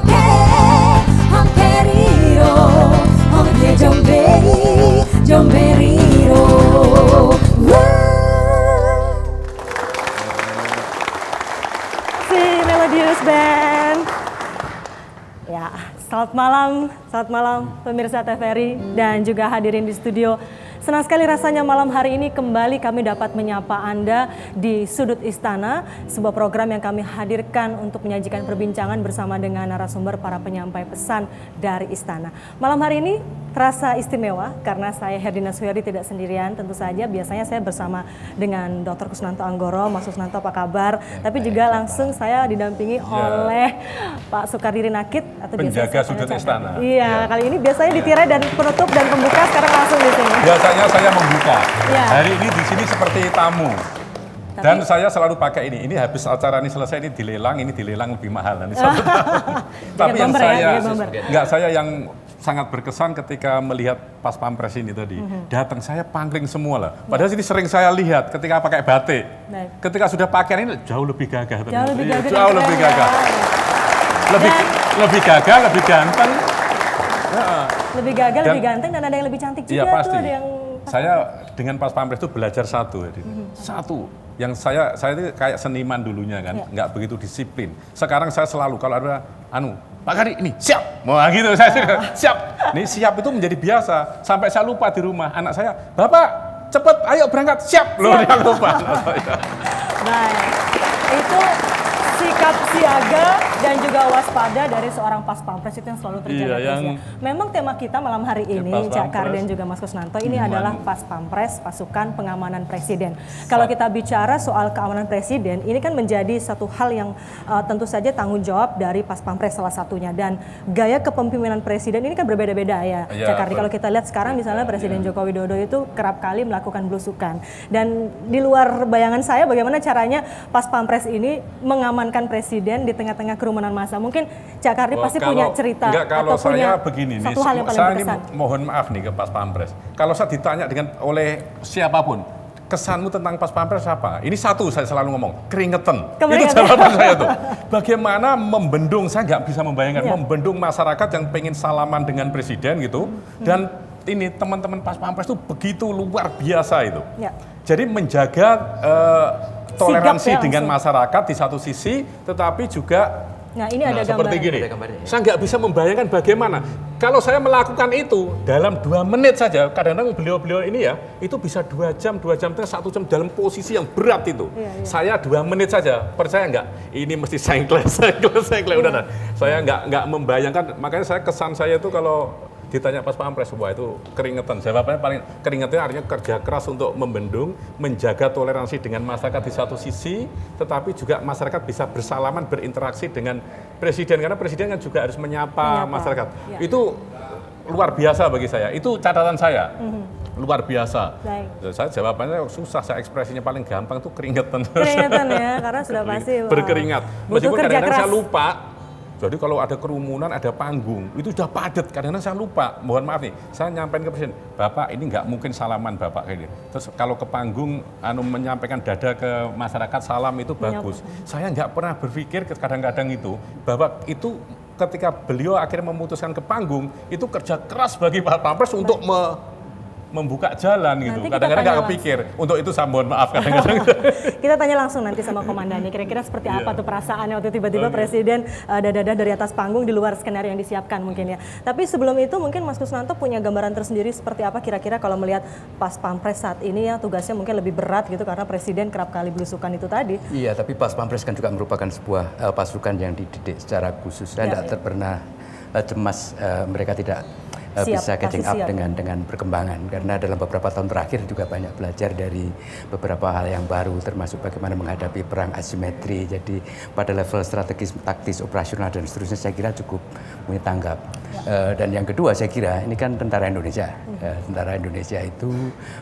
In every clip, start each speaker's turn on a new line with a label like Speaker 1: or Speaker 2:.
Speaker 1: Honke, honkeriro, honke jomberi, jomberiro.
Speaker 2: Si Melodious Band. Ya, selamat malam pemirsa TVRI dan juga hadirin di studio. Senang sekali rasanya malam hari ini kembali kami dapat menyapa Anda di Sudut Istana, sebuah program yang kami hadirkan untuk menyajikan perbincangan bersama dengan narasumber para penyampai pesan dari Istana. Malam hari ini terasa istimewa karena saya Herdina Suyari tidak sendirian, tentu saja biasanya saya bersama dengan Dr. Kusnanto Anggoro. Mas Kusnanto apa kabar? Tapi juga langsung saya didampingi oleh Pak Soekardi Rinakit atau
Speaker 3: penjaga Sudut Istana.
Speaker 2: Iya, kali ini biasanya ditirai dan penutup dan pembuka, sekarang langsung di sini.
Speaker 3: Biasanya saya membuka. Hari ini di sini seperti tamu. Dan saya selalu pakai ini. Ini habis acara ini selesai, ini dilelang lebih mahal. Tapi yang saya yang sangat berkesan ketika melihat Pas Pampres ini tadi. Datang saya pangling semua lah. Padahal ini sering saya lihat ketika pakai batik. Ketika sudah pakaian ini jauh lebih gagah. Jauh lebih gagah. Lebih gagah, lebih ganteng.
Speaker 2: Lebih gagah, lebih ganteng, dan ada yang lebih cantik juga.
Speaker 3: Iya pasti.
Speaker 2: Tuh, ada yang...
Speaker 3: Saya dengan Pas Pampres itu belajar satu. Satu. Yang saya itu kayak seniman dulunya kan, nggak begitu disiplin. Sekarang saya selalu kalau ada Pak Kadi ini siap, mau gitu saya siap. Nih siap itu menjadi biasa. Sampai saya lupa di rumah anak saya, Bapak cepet, ayo berangkat, siap. Loh dia lupa.
Speaker 2: Baik, itu sikap siaga dan juga waspada dari seorang Pas Pampres itu yang selalu terjaga. Memang tema kita malam hari ini, Cak Kar dan juga Mas Kusnanto, ini adalah Pas Pampres, pasukan pengamanan presiden. Kalau kita bicara soal keamanan presiden, ini kan menjadi satu hal yang tentu saja tanggung jawab dari Pas Pampres salah satunya. Dan gaya kepemimpinan presiden ini kan berbeda-beda ya, Cak Kar. Kalau kita lihat sekarang misalnya Presiden Joko Widodo itu kerap kali melakukan belusukan. Dan di luar bayangan saya bagaimana caranya Pas Pampres ini mengamankan presiden di tengah-tengah kerumunan massa. Mungkin Cak Kardi pasti punya cerita.
Speaker 3: Kalau
Speaker 2: atau
Speaker 3: saya
Speaker 2: punya
Speaker 3: begini nih,
Speaker 2: hal yang paling
Speaker 3: saya
Speaker 2: berkesan.
Speaker 3: ini mohon maaf nih ke Pas Pampres. Kalau saya ditanya oleh siapapun, kesanmu tentang Pas Pampres apa? Ini satu saya selalu ngomong, keringetan. Itu jawaban saya tuh. Bagaimana membendung, saya nggak bisa membayangkan, membendung masyarakat yang pengen salaman dengan presiden gitu. Dan ini teman-teman Pas Pampres itu begitu luar biasa itu. Jadi menjaga toleransi dengan masyarakat di satu sisi, tetapi juga
Speaker 2: ini ada
Speaker 3: seperti gini. Saya nggak bisa membayangkan bagaimana kalau saya melakukan itu dalam 2 menit saja. Kadang-kadang beliau-beliau ini ya, itu bisa 2 jam, 1 jam dalam posisi yang berat itu. Saya 2 menit saja, percaya nggak? Ini mesti sengklek, udah. Saya nggak membayangkan, makanya kesan saya itu kalau ditanya Pas Pampres, wah itu keringetan. Jawabannya paling keringetan artinya kerja keras untuk membendung, menjaga toleransi dengan masyarakat di satu sisi, tetapi juga masyarakat bisa bersalaman, berinteraksi dengan presiden, karena presiden kan juga harus menyapa masyarakat. Itu luar biasa bagi saya. Itu catatan saya. Luar biasa. Saya jawabannya susah, saya ekspresinya paling gampang tuh keringetan.
Speaker 2: Keringetan ya, karena sudah pasti
Speaker 3: berkeringat. Meskipun kadang-kadang saya lupa. Jadi kalau ada kerumunan, ada panggung, itu sudah padat. Kadang-kadang saya lupa, mohon maaf nih, saya nyampein ke presiden, Bapak ini nggak mungkin salaman Bapak kayak gitu. Terus kalau ke panggung, menyampaikan dada ke masyarakat, salam itu bagus. Saya nggak pernah berpikir kadang-kadang itu, bahwa itu ketika beliau akhirnya memutuskan ke panggung, itu kerja keras bagi Pak Pampres untuk membuka jalan gitu. Kadang-kadang nggak kepikir. Untuk itu saya mohon maaf kadang-kadang.
Speaker 2: Kita tanya langsung nanti sama komandannya. Kira-kira seperti apa tuh perasaannya waktu tiba-tiba presiden dada-dada dari atas panggung di luar skenario yang disiapkan mungkin ya. Tapi sebelum itu mungkin Mas Kusnanto punya gambaran tersendiri seperti apa kira-kira kalau melihat Pas Pampres saat ini ya, tugasnya mungkin lebih berat gitu karena presiden kerap kali belusukan itu tadi.
Speaker 4: Iya, tapi Pas Pampres kan juga merupakan sebuah pasukan yang dididik secara khusus. Saya tidak pernah cemas mereka tidak bisa catching up dengan perkembangan, karena dalam beberapa tahun terakhir juga banyak belajar dari beberapa hal yang baru, termasuk bagaimana menghadapi perang asimetri. Jadi pada level strategis, taktis, operasional dan seterusnya saya kira cukup punya tanggap. Dan yang kedua saya kira ini kan tentara Indonesia. Tentara Indonesia itu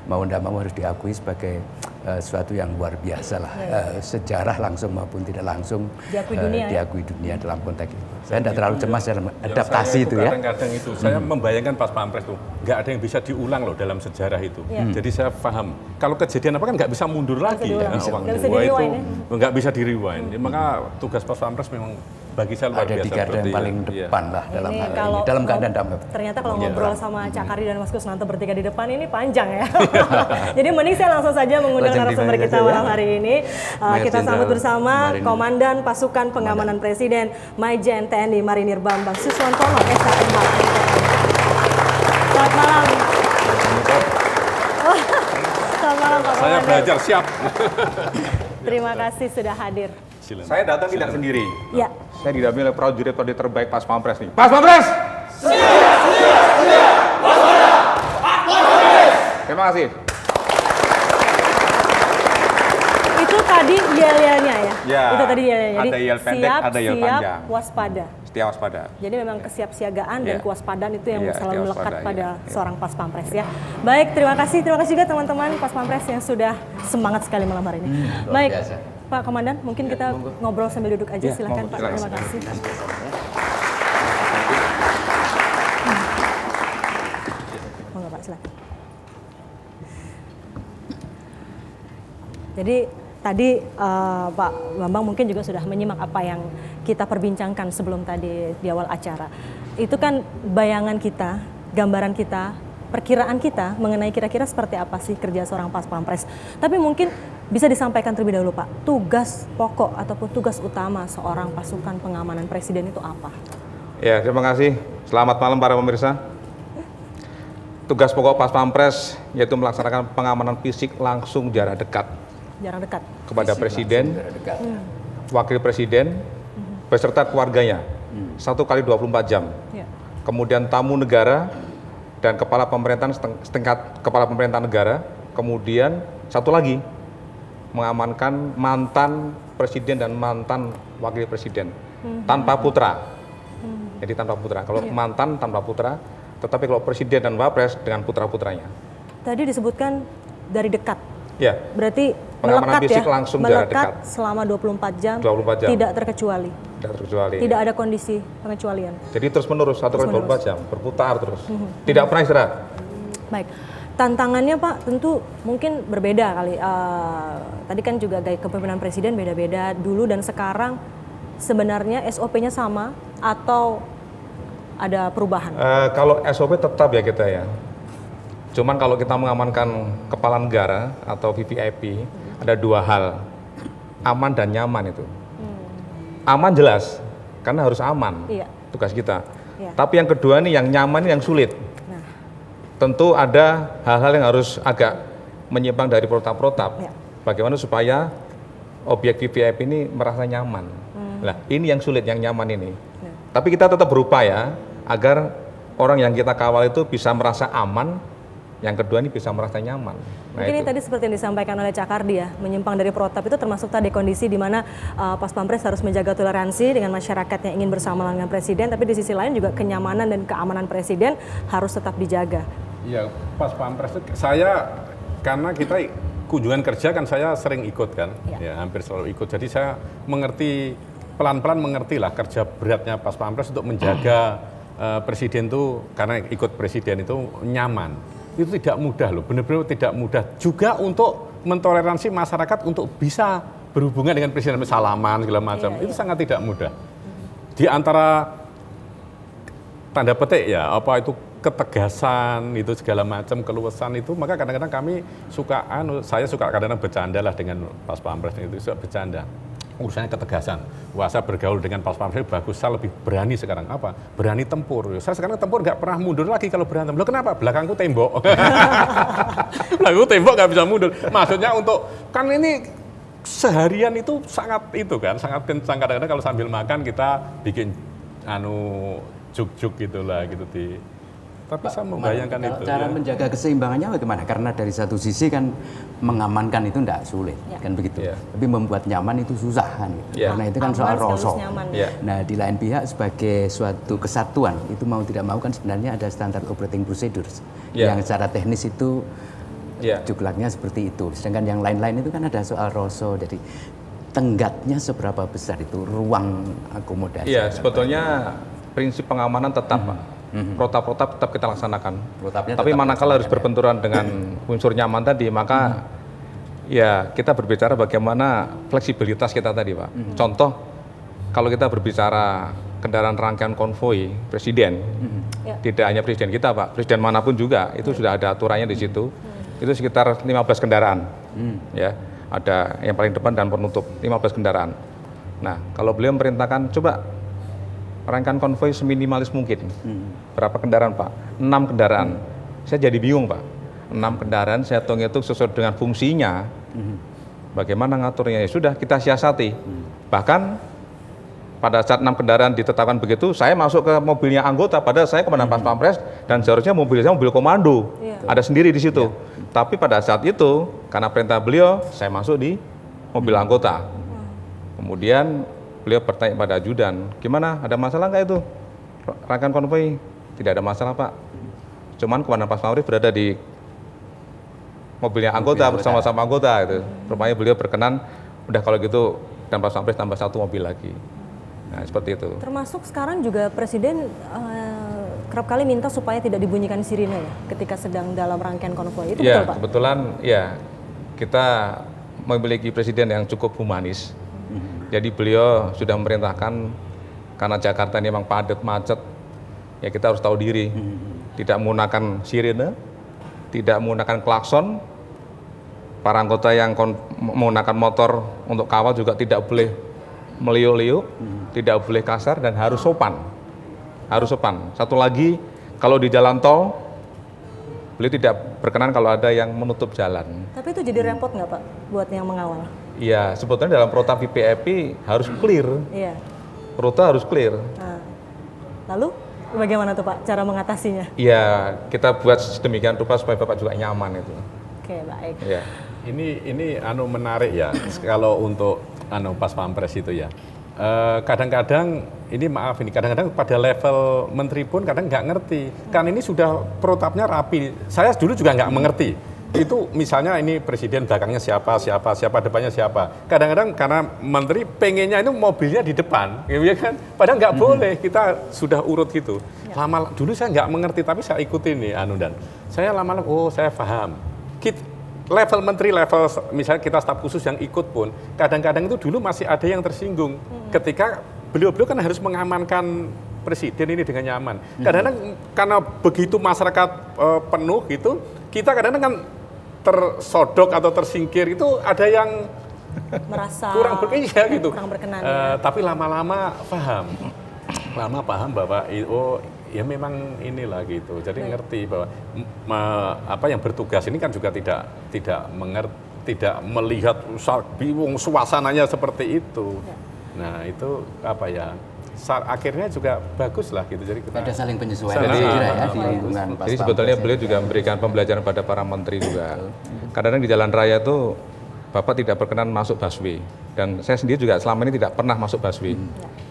Speaker 4: mau tidak mau harus diakui sebagai sesuatu yang luar biasa lah. Sejarah langsung maupun tidak langsung diakui dunia dalam konteks itu. Saya tidak terlalu cemas dalam adaptasi itu ya.
Speaker 3: Kadang-kadang itu saya membayangkan Pas Pampres itu nggak ada yang bisa diulang loh dalam sejarah itu. Jadi saya paham kalau kejadian apa kan nggak bisa mundur lagi ya. Nggak bisa di rewind. Maka tugas Pas Pampres memang bagi saya luar
Speaker 4: ada
Speaker 3: biasa.
Speaker 4: di garda yang paling depan lah dalam hal ini, dalam keadaan damai.
Speaker 2: Ternyata kalau ngobrol sama Cak Kardi dan Mas Kusnanto bertiga di depan ini panjang ya. Jadi mending saya langsung saja mengundang narasumber kita malam hari ini. Kita sambut bersama Komandan Pasukan Pengamanan Presiden Maijen TNI Marinir Bambang Suswantono SHMH. Selamat malam. Selamat malam Pak
Speaker 3: Saya
Speaker 2: Komandan.
Speaker 3: belajar siap.
Speaker 2: Terima kasih sudah hadir.
Speaker 3: Silakan.
Speaker 5: Saya datang tidak sendiri.
Speaker 2: Ya.
Speaker 5: Saya didampingi oleh prajurit-prajurit terbaik Pas Pampres nih. Pas Pampres! Terima kasih.
Speaker 2: Itu tadi yel-yelnya ya?
Speaker 5: Ya,
Speaker 2: Itu tadi yel-yelnya. Jadi
Speaker 5: ada yel pendek,
Speaker 2: siap,
Speaker 5: ada yel
Speaker 2: siap,
Speaker 5: panjang.
Speaker 2: waspada.
Speaker 5: Setia waspada.
Speaker 2: Jadi memang kesiapsiagaan dan
Speaker 5: Ya.
Speaker 2: kewaspadaan itu yang
Speaker 5: Ya,
Speaker 2: selalu
Speaker 5: setia
Speaker 2: melekat
Speaker 5: waspada,
Speaker 2: pada
Speaker 5: ya.
Speaker 2: seorang Pas Pampres ya. Baik, terima kasih juga teman-teman Pas Pampres yang sudah semangat sekali malam hari ini. Baik,
Speaker 4: biasa.
Speaker 2: Pak Komandan, mungkin kita ngobrol sambil duduk aja.
Speaker 5: Ya,
Speaker 2: Silakan
Speaker 5: monggo,
Speaker 2: Pak.
Speaker 5: silakan.
Speaker 2: Terima kasih. Monggo Pak, silakan. Jadi tadi Pak Bambang mungkin juga sudah menyimak apa yang kita perbincangkan sebelum tadi di awal acara. Itu kan bayangan kita, gambaran kita, perkiraan kita mengenai kira-kira seperti apa sih kerja seorang Pas Pampres. Tapi mungkin bisa disampaikan terlebih dahulu Pak, tugas pokok ataupun tugas utama seorang pasukan pengamanan presiden itu apa?
Speaker 5: Ya, terima kasih. Selamat malam para pemirsa. Tugas pokok Pas Pampres yaitu melaksanakan pengamanan fisik langsung jarak dekat
Speaker 2: Jarak dekat.
Speaker 5: kepada Presiden,
Speaker 4: Dekat.
Speaker 5: Wakil Presiden, beserta keluarganya 1 kali 24 jam.
Speaker 2: Ya.
Speaker 5: Kemudian tamu negara dan kepala pemerintahan setingkat kepala pemerintahan negara. Kemudian satu lagi mengamankan mantan presiden dan mantan wakil presiden tanpa putra. Jadi tanpa putra. Kalau mantan tanpa putra, tetapi kalau presiden dan wapres dengan putra-putranya.
Speaker 2: Tadi disebutkan dari dekat.
Speaker 5: Ya,
Speaker 2: Berarti
Speaker 5: Pengamanan
Speaker 2: melekat
Speaker 5: fisik
Speaker 2: ya,
Speaker 5: langsung jarak
Speaker 2: melekat
Speaker 5: dekat.
Speaker 2: selama 24 jam,
Speaker 5: 24 jam.
Speaker 2: tidak terkecuali,
Speaker 5: tidak terkecuali.
Speaker 2: tidak ada kondisi pengecualian.
Speaker 5: Jadi terus menerus 1 kali 24 jam berputar terus. Tidak pernah istirahat.
Speaker 2: Baik, tantangannya Pak tentu mungkin berbeda kali. Tadi kan juga gaya kepemimpinan presiden beda-beda dulu dan sekarang. Sebenarnya SOP-nya sama atau ada perubahan?
Speaker 5: Kalau SOP tetap ya kita ya. Cuman kalau kita mengamankan kepala negara atau VVIP, ada 2 hal, aman dan nyaman itu. Aman jelas, karena harus aman,
Speaker 2: Iya.
Speaker 5: tugas kita.
Speaker 2: Iya.
Speaker 5: Tapi yang kedua nih, yang nyaman ini yang sulit.
Speaker 2: Nah,
Speaker 5: Tentu ada hal-hal yang harus agak menyimpang dari protap-protap.
Speaker 2: Iya.
Speaker 5: Bagaimana supaya objek VVIP ini merasa nyaman. Nah, ini yang sulit, yang nyaman ini. Tapi kita tetap berupaya agar orang yang kita kawal itu bisa merasa aman. Yang kedua ini bisa merasa nyaman. Nah,
Speaker 2: mungkin ini
Speaker 5: itu.
Speaker 2: tadi seperti yang disampaikan oleh Cak Kardi ya, menyimpang dari protap itu termasuk tadi kondisi di mana Pas Pampres harus menjaga toleransi dengan masyarakat yang ingin bersama dengan presiden, tapi di sisi lain juga kenyamanan dan keamanan presiden harus tetap dijaga.
Speaker 3: Iya, Pas Pampres itu saya karena kita kunjungan kerja kan saya sering ikut kan, ya hampir selalu ikut. Jadi saya mengerti pelan-pelan mengerti lah kerja beratnya Pas Pampres untuk menjaga presiden itu karena ikut presiden itu nyaman. Itu tidak mudah loh, benar-benar tidak mudah. Juga untuk mentoleransi masyarakat untuk bisa berhubungan dengan presiden, salaman segala macam. Itu sangat tidak mudah. Di antara tanda petik ya, apa itu ketegasan itu segala macam, keluasan itu, maka kadang-kadang kami suka saya suka kadang-kadang bercanda lah dengan Pas Pampres itu, suka bercanda. Urusannya ketegasan. Wah, saya bergaul dengan Pas Pampres bagus, saya lebih berani sekarang. Apa? Berani tempur. Saya sekarang tempur nggak pernah mundur lagi kalau berantem. Loh kenapa? Belakangku tembok. Belakangku tembok nggak bisa mundur. Maksudnya untuk, kan ini seharian itu sangat itu kan, sangat kencang. Kadang-kadang kalau sambil makan kita bikin juk-juk gitulah gitu di. Tapi saya membayangkan itu.
Speaker 4: Cara menjaga keseimbangannya bagaimana? Karena dari satu sisi kan mengamankan itu tidak sulit, kan begitu. Tapi membuat nyaman itu susah kan. Karena itu kan soal rasa. Nah, di lain pihak sebagai suatu kesatuan itu mau tidak mau kan sebenarnya ada standar operating procedures yang secara teknis itu juklaknya seperti itu. Sedangkan yang lain-lain itu kan ada soal rasa. Jadi tenggatnya seberapa besar itu ruang akomodasi.
Speaker 5: Iya, sebetulnya prinsip pengamanan tetap, Pak. Protap-protap tetap kita laksanakan. Tapi manakala harus berbenturan dengan unsur nyaman tadi, maka ya kita berbicara bagaimana fleksibilitas kita tadi, Pak. Contoh, kalau kita berbicara kendaraan rangkaian konvoi presiden, tidak hanya presiden kita Pak, presiden manapun juga itu sudah ada aturannya di situ. Itu sekitar 15 kendaraan, ya, ada yang paling depan dan penutup 15 kendaraan. Nah, kalau beliau memerintahkan coba rangkaian konvoi seminimalis mungkin, berapa kendaraan Pak? 6 kendaraan. Saya jadi bingung Pak. 6 kendaraan saya hitung sesuai dengan fungsinya. Bagaimana ngaturnya? Ya sudah kita siasati. Bahkan pada saat 6 kendaraan ditetapkan begitu, saya masuk ke mobilnya anggota, padahal saya komandan Pas Pampres dan seharusnya mobil saya mobil komando, ada sendiri di situ. Tapi pada saat itu, karena perintah beliau, saya masuk di mobil anggota. Kemudian beliau bertanya pada ajudan, gimana, ada masalah nggak itu? Rangkaian konvoi? Tidak ada masalah Pak. Cuman komandan Pas Pampres berada di mobilnya anggota bersama-sama anggota itu. Rupanya beliau berkenan, udah kalau gitu dan Pas Pampres tambah 1 mobil lagi. Nah, seperti itu.
Speaker 2: Termasuk sekarang juga Presiden kerap kali minta supaya tidak dibunyikan sirine ya ketika sedang dalam rangkaian konvoi. Itu
Speaker 5: ya,
Speaker 2: betul Pak?
Speaker 5: Kebetulan ya kita memiliki presiden yang cukup humanis. Jadi beliau sudah memerintahkan karena Jakarta ini memang padat macet, ya kita harus tahu diri. Tidak menggunakan sirine, tidak menggunakan klakson. Para anggota yang menggunakan motor untuk kawal juga tidak boleh meliuk-liuk, tidak boleh kasar dan harus sopan. Harus sopan. Satu lagi, kalau di jalan tol, beliau tidak berkenan kalau ada yang menutup jalan.
Speaker 2: Tapi itu jadi repot nggak Pak buat yang mengawal?
Speaker 5: Iya, sebetulnya dalam protap VVIP harus clear.
Speaker 2: Iya.
Speaker 5: Rute harus clear.
Speaker 2: Nah, lalu bagaimana tuh Pak cara mengatasinya?
Speaker 5: Iya, kita buat sedemikian rupa supaya Bapak juga nyaman itu.
Speaker 2: Oke, baik.
Speaker 5: Iya.
Speaker 3: Ini menarik ya kalau untuk Pas Pampres itu ya. Kadang-kadang ini maaf ini kadang-kadang pada level menteri pun kadang nggak ngerti. Kan ini sudah protapnya rapi. Saya dulu juga nggak mengerti. Itu misalnya ini presiden belakangnya siapa, depannya siapa. Kadang-kadang karena menteri pengennya itu mobilnya di depan, ya kan? Padahal nggak boleh, kita sudah urut gitu. Lama dulu saya nggak mengerti, tapi saya ikutin nih dan saya lama-lama, oh saya paham. Level menteri, level misalnya kita staf khusus yang ikut pun, kadang-kadang itu dulu masih ada yang tersinggung. Ketika beliau-beliau kan harus mengamankan presiden ini dengan nyaman. Kadang-kadang karena begitu masyarakat penuh gitu, kita kadang-kadang kan tersodok atau tersingkir itu ada yang
Speaker 2: merasa
Speaker 3: kurang berkenan gitu.
Speaker 2: Kurang berkenan.
Speaker 3: Tapi lama-lama paham bahwa ya memang inilah gitu. Jadi ngerti bahwa apa yang bertugas ini kan juga tidak mengerti, tidak melihat bingung suasananya seperti itu. Nah, itu apa ya? Akhirnya juga bagus lah gitu. Jadi kita
Speaker 4: ada saling penyesuaian di lingkungan Pas
Speaker 5: Jadi sebetulnya beliau juga memberikan pembelajaran pada para menteri juga. Kadang-kadang di jalan raya itu Bapak tidak berkenan masuk busway dan saya sendiri juga selama ini tidak pernah masuk busway.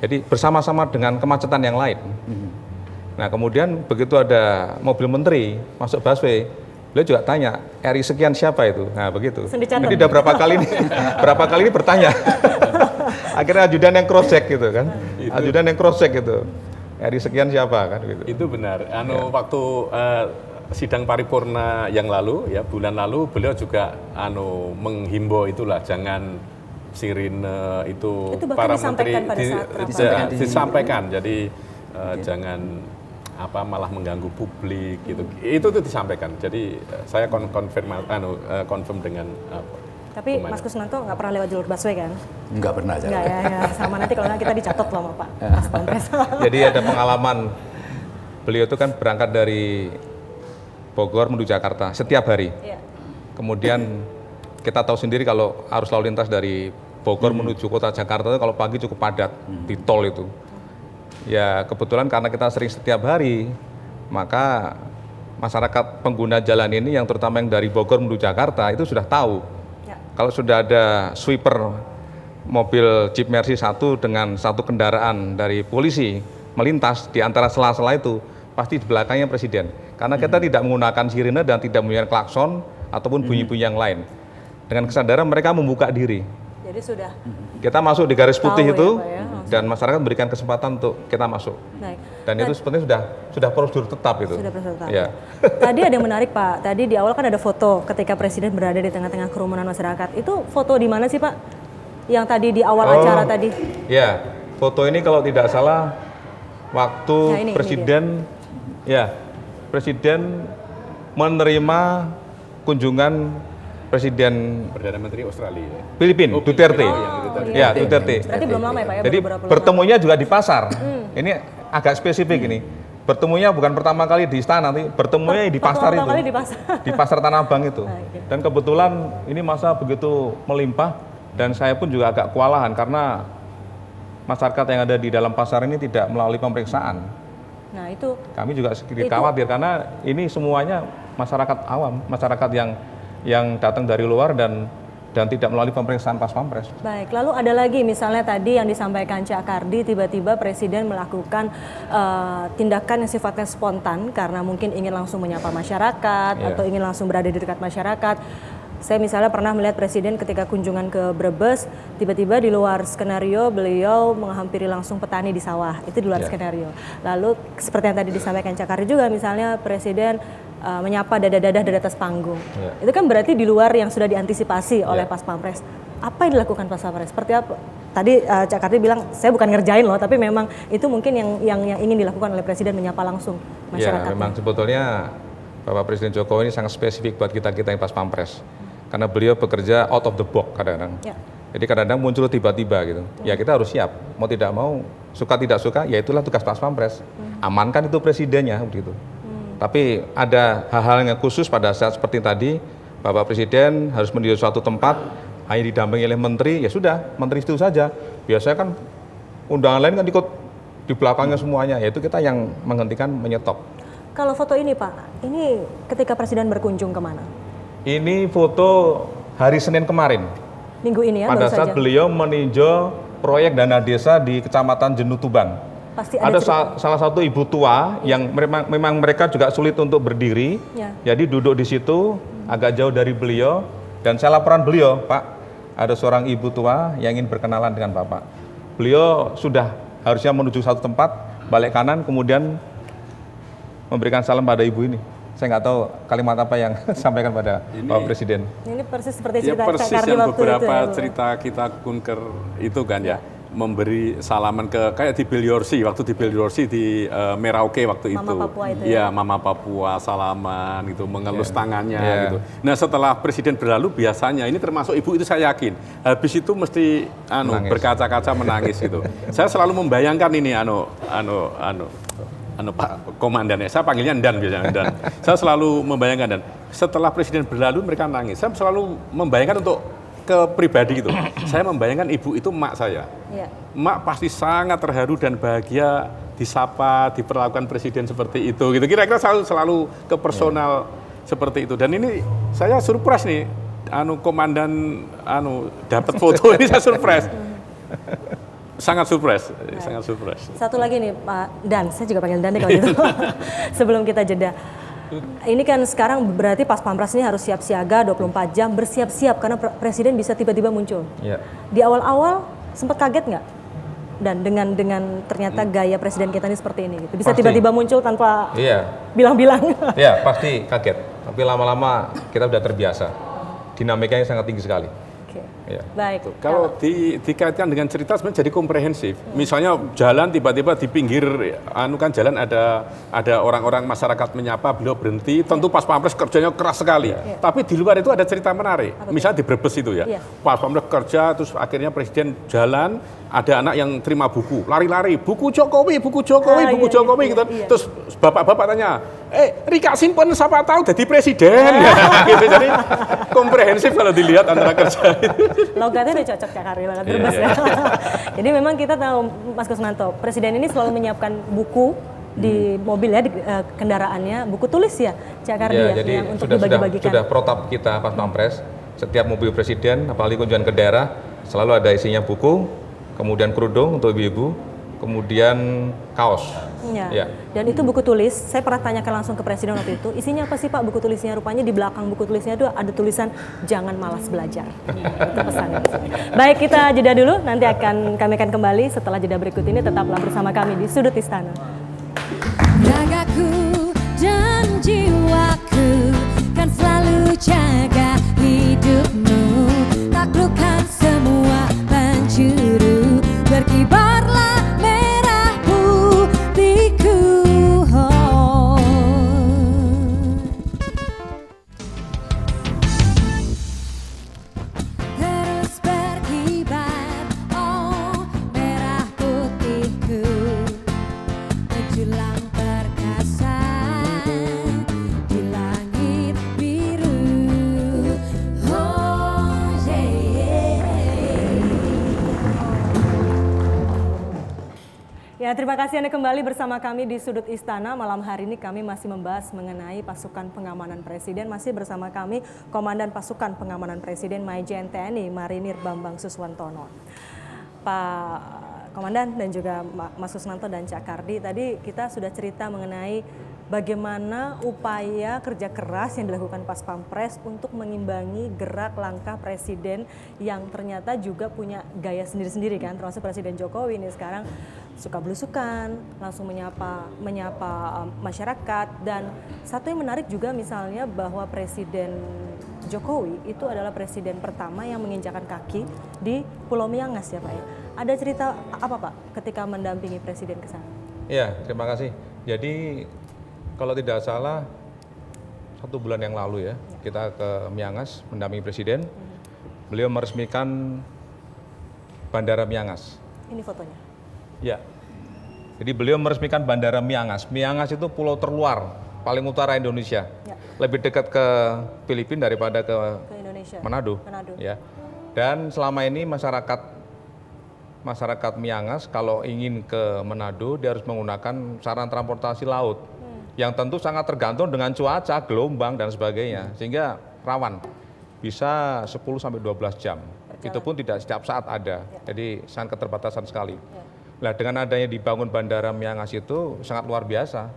Speaker 5: Jadi bersama-sama dengan kemacetan yang lain. Nah, kemudian begitu ada mobil menteri masuk busway, beliau juga tanya, RI sekian siapa itu? Nah, begitu. Jadi udah berapa kali ini bertanya. Akhirnya ajudan yang cross check gitu kan. Ajudan yang cross check gitu. RI sekian siapa kan gitu.
Speaker 3: Itu benar. Waktu sidang paripurna yang lalu ya, bulan lalu beliau juga menghimbau itulah jangan sirine itu para menteri disampaikan. Jadi jangan malah mengganggu publik gitu. Itu disampaikan. Jadi saya confirm dengan
Speaker 2: Tapi Mas Kusnanto nggak pernah lewat jalur busway kan?
Speaker 4: Nggak pernah.
Speaker 2: Nggak ya. Sama nanti kalau kita dicatat loh sama Pak Pas Pampres.
Speaker 5: Jadi ada pengalaman beliau itu kan berangkat dari Bogor menuju Jakarta setiap hari. Kemudian kita tahu sendiri kalau arus lalu lintas dari Bogor menuju kota Jakarta itu kalau pagi cukup padat di tol itu. Ya kebetulan karena kita sering setiap hari, maka masyarakat pengguna jalan ini yang terutama yang dari Bogor menuju Jakarta itu sudah tahu. Kalau sudah ada sweeper mobil Jeep Mercy 1 dengan satu kendaraan dari polisi melintas di antara sela-sela itu, pasti di belakangnya presiden. Karena kita tidak menggunakan sirine dan tidak menggunakan klakson ataupun bunyi-bunyi yang lain. Dengan kesadaran mereka membuka diri.
Speaker 2: Jadi sudah.
Speaker 5: Kita masuk di garis putih itu dan masyarakat memberikan kesempatan untuk kita masuk.
Speaker 2: Baik.
Speaker 5: Dan itu sebenarnya sudah prosedur tetap itu.
Speaker 2: Sudah prosedur tetap.
Speaker 5: Ya.
Speaker 2: Tadi ada yang menarik Pak. Tadi di awal kan ada foto ketika presiden berada di tengah-tengah kerumunan masyarakat. Itu foto di mana sih Pak? Yang tadi di awal acara tadi?
Speaker 5: Ya. Foto ini kalau tidak salah waktu
Speaker 2: Nah, ini
Speaker 5: presiden menerima kunjungan Presiden
Speaker 3: Perdana Menteri Australia.
Speaker 5: Filipina, Duterte. Ya, Duterte.
Speaker 2: Berarti belum lama ya Pak ya?
Speaker 5: Jadi
Speaker 2: baru beberapa
Speaker 5: bertemunya juga di pasar. Ini agak spesifik ini. Bertemunya bukan pertama kali di istana, tapi bertemunya di pasar itu.
Speaker 2: Kali di pasar.
Speaker 5: Di pasar Tanah Abang itu.
Speaker 2: Gitu.
Speaker 5: Dan kebetulan ini masa begitu melimpah dan saya pun juga agak kewalahan karena masyarakat yang ada di dalam pasar ini tidak melalui pemeriksaan.
Speaker 2: Nah itu.
Speaker 5: Kami juga sedikit khawatir karena ini semuanya masyarakat awam, masyarakat yang datang dari luar dan tidak melalui pemeriksaan pas pampres.
Speaker 2: Baik, lalu ada lagi misalnya tadi yang disampaikan Cak Kardi, tiba-tiba Presiden melakukan tindakan yang sifatnya spontan karena mungkin ingin langsung menyapa masyarakat atau ingin langsung berada di dekat masyarakat. Saya misalnya pernah melihat Presiden ketika kunjungan ke Brebes, tiba-tiba di luar skenario beliau menghampiri langsung petani di sawah, itu di luar skenario. Lalu seperti yang tadi disampaikan Cak Kardi juga, misalnya Presiden menyapa dada-dada di atas panggung. Itu kan berarti di luar yang sudah diantisipasi oleh Pas Pampres. Apa yang dilakukan Pas Pampres? Seperti apa? Tadi Cak Kardi bilang, saya bukan ngerjain loh, tapi memang itu mungkin yang ingin dilakukan oleh Presiden, menyapa langsung masyarakat.
Speaker 5: Ya, memang sebetulnya Bapak Presiden Jokowi ini sangat spesifik buat kita-kita yang Pas Pampres. Karena beliau bekerja out of the box kadang-kadang. Jadi kadang-kadang muncul tiba-tiba gitu. Ya kita harus siap, mau tidak mau, suka tidak suka, ya itulah tugas Pas Pampres. Amankan itu presidennya begitu. Tapi ada hal-hal yang khusus pada saat seperti tadi, Bapak Presiden harus menuju suatu tempat, hanya didampingi oleh menteri, ya sudah, menteri itu saja. Biasanya kan undangan lain kan ikut di belakangnya semuanya, yaitu kita yang menghentikan, menyetop.
Speaker 2: Kalau foto ini Pak, ini ketika Presiden berkunjung kemana?
Speaker 5: Ini foto hari Senin kemarin.
Speaker 2: Minggu ini ya,
Speaker 5: pada
Speaker 2: baru
Speaker 5: saat
Speaker 2: saja.
Speaker 5: beliau meninjau proyek dana desa di Kecamatan Jenuh Tuban.
Speaker 2: Pasti
Speaker 5: ada salah satu ibu tua yang memang mereka juga sulit untuk berdiri, jadi duduk di situ agak jauh dari beliau dan saya laporan beliau, Pak, ada seorang ibu tua yang ingin berkenalan dengan Bapak. Beliau sudah harusnya menuju satu tempat, balik kanan kemudian memberikan salam pada ibu ini. Saya nggak tahu kalimat apa yang sampaikan pada Bapak Presiden.
Speaker 2: Ini persis seperti cerita
Speaker 3: persis
Speaker 2: Cak Kardi
Speaker 3: yang
Speaker 2: waktu
Speaker 3: beberapa
Speaker 2: itu,
Speaker 3: cerita kita kunker itu kan ya. Memberi salaman ke kayak di Bill Yorsi waktu di Bill Yorsi di Merauke waktu
Speaker 2: Mama
Speaker 3: itu.
Speaker 2: Papua itu
Speaker 3: ya, Mama Papua salaman gitu, mengelus tangannya gitu. Nah, setelah presiden berlalu biasanya ini termasuk ibu itu saya yakin habis itu mesti berkaca-kaca menangis gitu. Saya selalu membayangkan ini Pak Komandan, saya panggilnya Dan biasanya Dan. Saya selalu membayangkan Dan. Setelah presiden berlalu mereka nangis. Saya selalu membayangkan untuk ke pribadi gitu. Saya membayangkan ibu itu emak saya. Emak pasti sangat terharu dan bahagia disapa, diperlakukan presiden seperti itu gitu. Kira-kira selalu ke personal seperti itu. Dan ini saya surprise nih, Komandan dapat foto ini saya surprise. Sangat surprise, sangat surprise.
Speaker 2: Satu lagi nih Pak Dan, saya juga panggil Dan deh kalau gitu. Sebelum kita jeda. Ini kan sekarang berarti Pas Pampres ini harus siap siaga 24 jam, bersiap-siap karena Presiden bisa tiba-tiba muncul. Di awal-awal sempat kaget nggak? Dan dengan ternyata gaya Presiden kita ini seperti ini, gitu. Bisa tiba-tiba muncul tanpa bilang-bilang.
Speaker 5: Iya, pasti kaget. Tapi lama-lama kita sudah terbiasa. Dinamikanya sangat tinggi sekali.
Speaker 2: Baik.
Speaker 3: Kalau dikaitkan dengan cerita sebenarnya jadi komprehensif. Misalnya jalan tiba-tiba di pinggir kan jalan ada orang-orang masyarakat menyapa, beliau berhenti. Tentu Pas Pampres kerjanya keras sekali. Tapi di luar itu ada cerita menarik. Misalnya di Brebes itu ya. Pas Pampres kerja terus akhirnya presiden jalan, ada anak yang terima buku, lari-lari, buku Jokowi gitu. Terus bapak-bapak tanya, Rika Simpen siapa tahu jadi presiden gitu. Jadi komprehensif kalau dilihat antara kerja itu.
Speaker 2: Logatnya udah cocok Cak Kardi banget Brebes ya. Jadi memang kita tahu Mas Kusmanto, Presiden ini selalu menyiapkan buku di mobil ya, di kendaraannya, buku tulis ya Cak Kardi ya,
Speaker 5: jadi
Speaker 2: yang untuk dibagi-bagikan.
Speaker 5: Sudah protap kita Pas Pampres, setiap mobil presiden, apalagi kunjungan ke daerah, selalu ada isinya buku, kemudian kerudung untuk ibu-ibu, kemudian kaos.
Speaker 2: Dan itu buku tulis, saya pernah tanyakan langsung ke Presiden waktu itu, isinya apa sih Pak buku tulisnya? Rupanya di belakang buku tulisnya itu ada tulisan, jangan malas belajar. Itu pesannya. Baik, kita jeda dulu, nanti kami akan kembali setelah jeda berikut ini, tetaplah bersama kami di Sudut Istana.
Speaker 1: Ragaku dan jiwaku kan selalu jaga hidupmu, taklukkan semua penjuru, berkibarlah bintang perkasa di langit biru. Oh yeah.
Speaker 2: Ya, terima kasih Anda kembali bersama kami di Sudut Istana. Malam hari ini kami masih membahas mengenai pasukan pengamanan Presiden. Masih bersama kami Komandan Pasukan Pengamanan Presiden Maijen TNI Marinir Bambang Suswantono. Pak Komandan dan juga Mas Suswanto dan Cak Kardi, tadi kita sudah cerita mengenai bagaimana upaya kerja keras yang dilakukan Pas Pampres untuk mengimbangi gerak langkah Presiden yang ternyata juga punya gaya sendiri-sendiri kan, termasuk Presiden Jokowi ini sekarang suka belusukan, langsung menyapa masyarakat. Dan satu yang menarik juga misalnya bahwa Presiden Jokowi itu adalah presiden pertama yang menginjakan kaki di Pulau Miangas ya Pak ya. Ada cerita apa Pak ketika mendampingi Presiden ke sana?
Speaker 5: Ya, terima kasih. Jadi kalau tidak salah 1 bulan yang lalu ya, kita ke Miangas mendampingi Presiden. Beliau meresmikan Bandara Miangas.
Speaker 2: Ini fotonya.
Speaker 5: Ya. Jadi beliau meresmikan Bandara Miangas. Miangas itu pulau terluar paling utara Indonesia.
Speaker 2: Ya.
Speaker 5: Lebih dekat ke Filipina daripada ke
Speaker 2: Indonesia.
Speaker 5: Manado. Ya. Dan selama ini masyarakat Miangas kalau ingin ke Manado dia harus menggunakan sarana transportasi laut. Yang tentu sangat tergantung dengan cuaca, gelombang dan sebagainya. Sehingga rawan. Bisa 10 sampai 12 jam. Itu pun tidak setiap saat ada. Jadi sangat keterbatasan sekali. Nah, dengan adanya dibangun Bandara Miangas itu sangat luar biasa.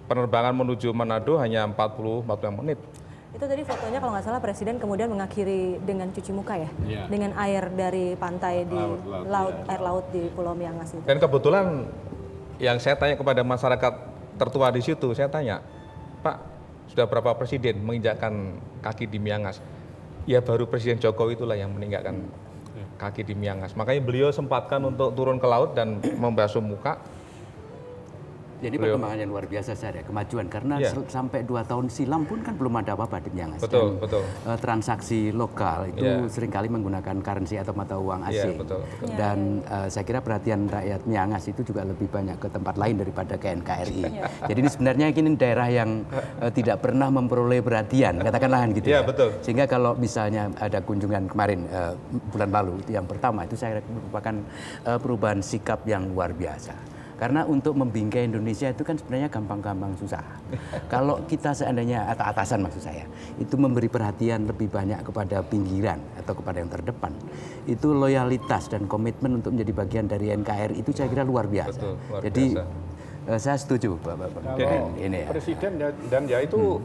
Speaker 5: Penerbangan menuju Manado hanya 40-45 menit.
Speaker 2: Itu tadi fotonya kalau nggak salah Presiden kemudian mengakhiri dengan cuci muka ya?
Speaker 3: Iya.
Speaker 2: Dengan air dari pantai di air laut di Pulau Miangas itu.
Speaker 5: Dan kebetulan yang saya tanya kepada masyarakat tertua di situ, saya tanya, Pak, sudah berapa presiden menginjakkan kaki di Miangas? Ya baru Presiden Jokowi itulah yang meninggalkan kaki di Miangas. Makanya beliau sempatkan untuk turun ke laut dan membasuh muka.
Speaker 4: Jadi perkembangan yang luar biasa saya kemajuan karena sampai 2 tahun silam pun kan belum ada apa-apa di Miangas.
Speaker 5: Betul, betul.
Speaker 4: Transaksi lokal itu seringkali menggunakan currency atau mata uang asing. Dan saya kira perhatian rakyat Miangas itu juga lebih banyak ke tempat lain daripada ke NKRI. Jadi ini sebenarnya ini daerah yang tidak pernah memperoleh perhatian, katakanlah gitu ya.
Speaker 5: Betul.
Speaker 4: Sehingga kalau misalnya ada kunjungan kemarin bulan lalu itu yang pertama itu saya kira merupakan perubahan sikap yang luar biasa. Karena untuk membingkai Indonesia itu kan sebenarnya gampang-gampang susah. Kalau kita seandainya atau atasan maksud saya, itu memberi perhatian lebih banyak kepada pinggiran atau kepada yang terdepan, itu loyalitas dan komitmen untuk menjadi bagian dari NKRI itu saya kira luar biasa.
Speaker 5: Betul, luar
Speaker 4: Jadi
Speaker 5: biasa.
Speaker 4: saya setuju Bapak.
Speaker 3: Kalau
Speaker 4: ini ya.
Speaker 3: Presiden dan ya itu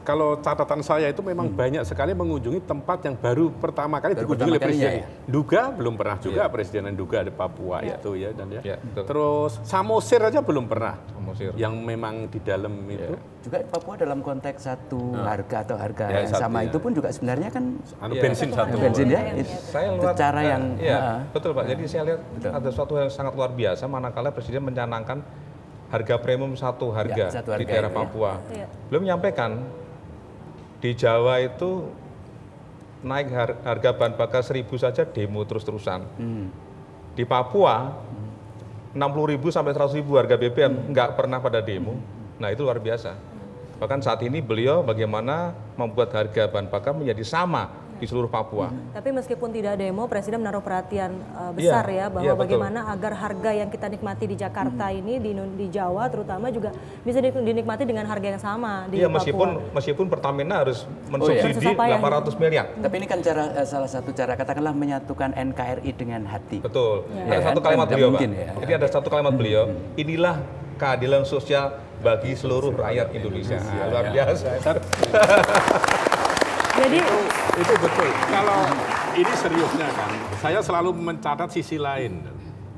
Speaker 3: kalau catatan saya itu memang banyak sekali mengunjungi tempat yang baru pertama kali dikunjungi oleh Presiden. Duga belum pernah juga Presiden Duga di Papua itu ya dan ya. Terus Samosir aja belum pernah. Samosir. Yang memang di dalam itu.
Speaker 4: Juga Papua dalam konteks satu harga atau harga yang sama itu pun juga sebenarnya kan
Speaker 3: bensin satu.
Speaker 4: Bensin ya.
Speaker 5: Saya lihat
Speaker 4: cara yang
Speaker 5: betul Pak. Jadi saya lihat ada sesuatu yang sangat luar biasa manakala Presiden mencanangkan harga premium satu harga di daerah Papua. Belum menyampaikan di Jawa itu naik harga bahan bakar 1.000 saja demo terus-terusan. Di Papua 60.000 sampai 100.000 harga BBM nggak pernah pada demo. Nah itu luar biasa. Bahkan saat ini beliau bagaimana membuat harga bahan bakar menjadi sama di seluruh Papua.
Speaker 2: Tapi meskipun tidak demo, Presiden menaruh perhatian besar bahwa bagaimana agar harga yang kita nikmati di Jakarta ini di Jawa terutama juga bisa dinikmati dengan harga yang sama di Papua.
Speaker 5: Meskipun Pertamina harus mensubsidi 800 miliar.
Speaker 4: Tapi ini kan salah satu cara katakanlah menyatukan NKRI dengan hati.
Speaker 5: Betul. Ada satu kalimat beliau, Pak. Jadi ada satu kalimat beliau, inilah keadilan sosial bagi seluruh rakyat Indonesia. Luar biasa.
Speaker 2: Jadi
Speaker 3: itu betul. Kalau ini seriusnya kan, saya selalu mencatat sisi lain.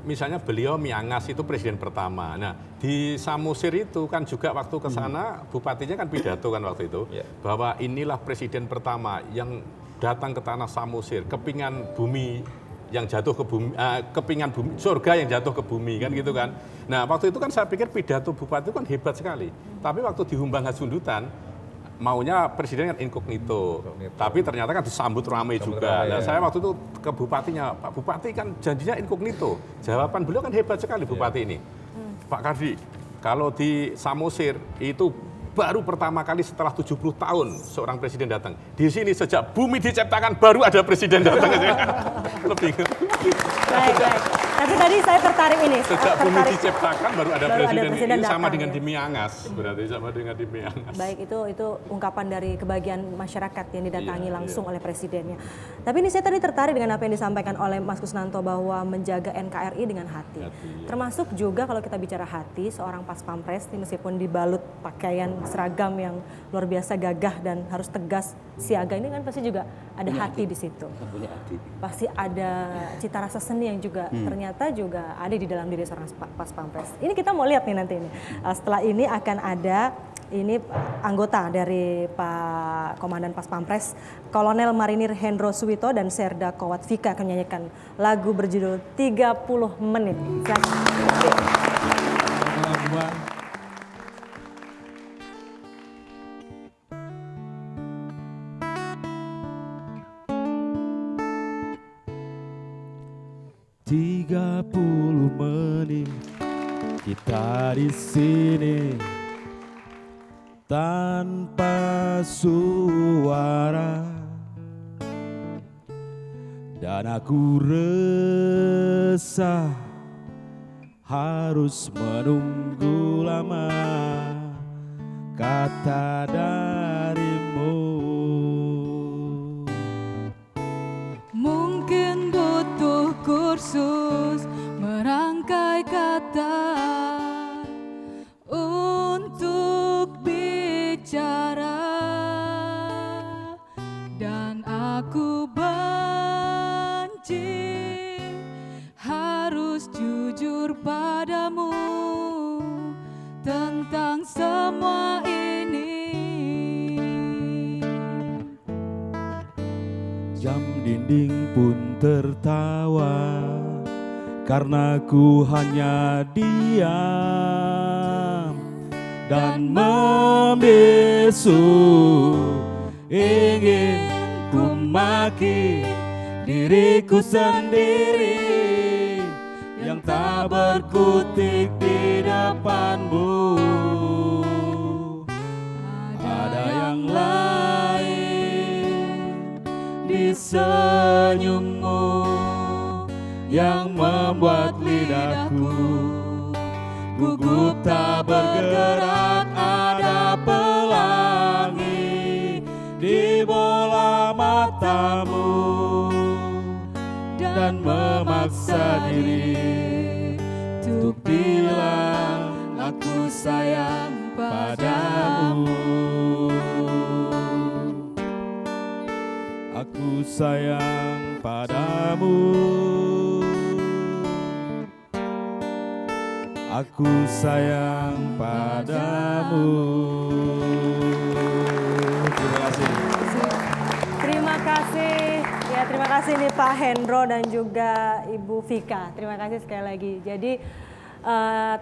Speaker 3: Misalnya beliau Miangas itu presiden pertama. Nah di Samosir itu kan juga waktu ke sana bupatinya kan pidato kan waktu itu bahwa inilah presiden pertama yang datang ke tanah Samosir, kepingan bumi yang jatuh ke bumi, kepingan bumi, surga yang jatuh ke bumi kan gitu kan. Nah waktu itu kan saya pikir pidato bupati itu kan hebat sekali. Tapi waktu di Humbang Hasundutan maunya presiden kan inkognito, tapi ternyata kan disambut ramai juga. Nah, saya waktu itu ke bupatinya, Pak Bupati kan janjinya inkognito. Jawaban beliau kan hebat sekali Bupati ini. Pak Kardi, Kalau di Samosir itu baru pertama kali setelah 70 tahun seorang presiden datang. Di sini sejak bumi diciptakan baru ada presiden datang. Lebih.
Speaker 2: Baik. Tapi tadi saya tertarik ini.
Speaker 3: Sejak bumi
Speaker 2: tertarik.
Speaker 3: diciptakan baru ada
Speaker 2: Baru ada
Speaker 3: presiden.
Speaker 2: presiden
Speaker 3: Ini sama
Speaker 2: datang,
Speaker 3: dengan
Speaker 2: ya.
Speaker 3: di Miangas, berarti sama dengan di Miangas.
Speaker 2: Baik, itu ungkapan dari kebahagiaan masyarakat yang didatangi
Speaker 3: Iya,
Speaker 2: langsung oleh presidennya. Tapi ini saya tadi tertarik dengan apa yang disampaikan oleh Mas Kusnanto bahwa menjaga NKRI dengan hati. Termasuk juga kalau kita bicara hati, seorang pas pampres meskipun dibalut pakaian seragam yang luar biasa gagah dan harus tegas siaga, ini kan pasti juga ada hati di situ. Pasti ada cita rasa seni yang juga ternyata juga ada di dalam diri seorang pas pampres. Ini kita mau lihat nih nanti ini. Setelah ini akan ada ini anggota dari Pak Komandan Pas Pampres, Kolonel Marinir Hendro Suwito dan Serda Kowat Vika akan menyanyikan lagu berjudul 30 menit.
Speaker 6: Silakan. 30 menit kita di sini tanpa suara, dan aku resah harus menunggu lama kata darimu.
Speaker 1: Mungkin butuh kursus merangkai kata untuk bicara, dan aku benci harus jujur padamu tentang semua ini.
Speaker 6: Jam dinding pun tertawa karena ku hanya diam dan membisu. Ingin ku maki diriku sendiri yang tak berkutik di depanmu. Ada yang lain di senyummu yang membuat lidahku gugup tak bergerak. Ada pelangi di bola matamu dan memaksa diri untuk bilang aku sayang padamu. Aku sayang padamu. Aku sayang padamu. Terima kasih.
Speaker 2: Terima kasih. Ya, terima kasih nih Pak Hendro dan juga Ibu Vika. Terima kasih sekali lagi. Jadi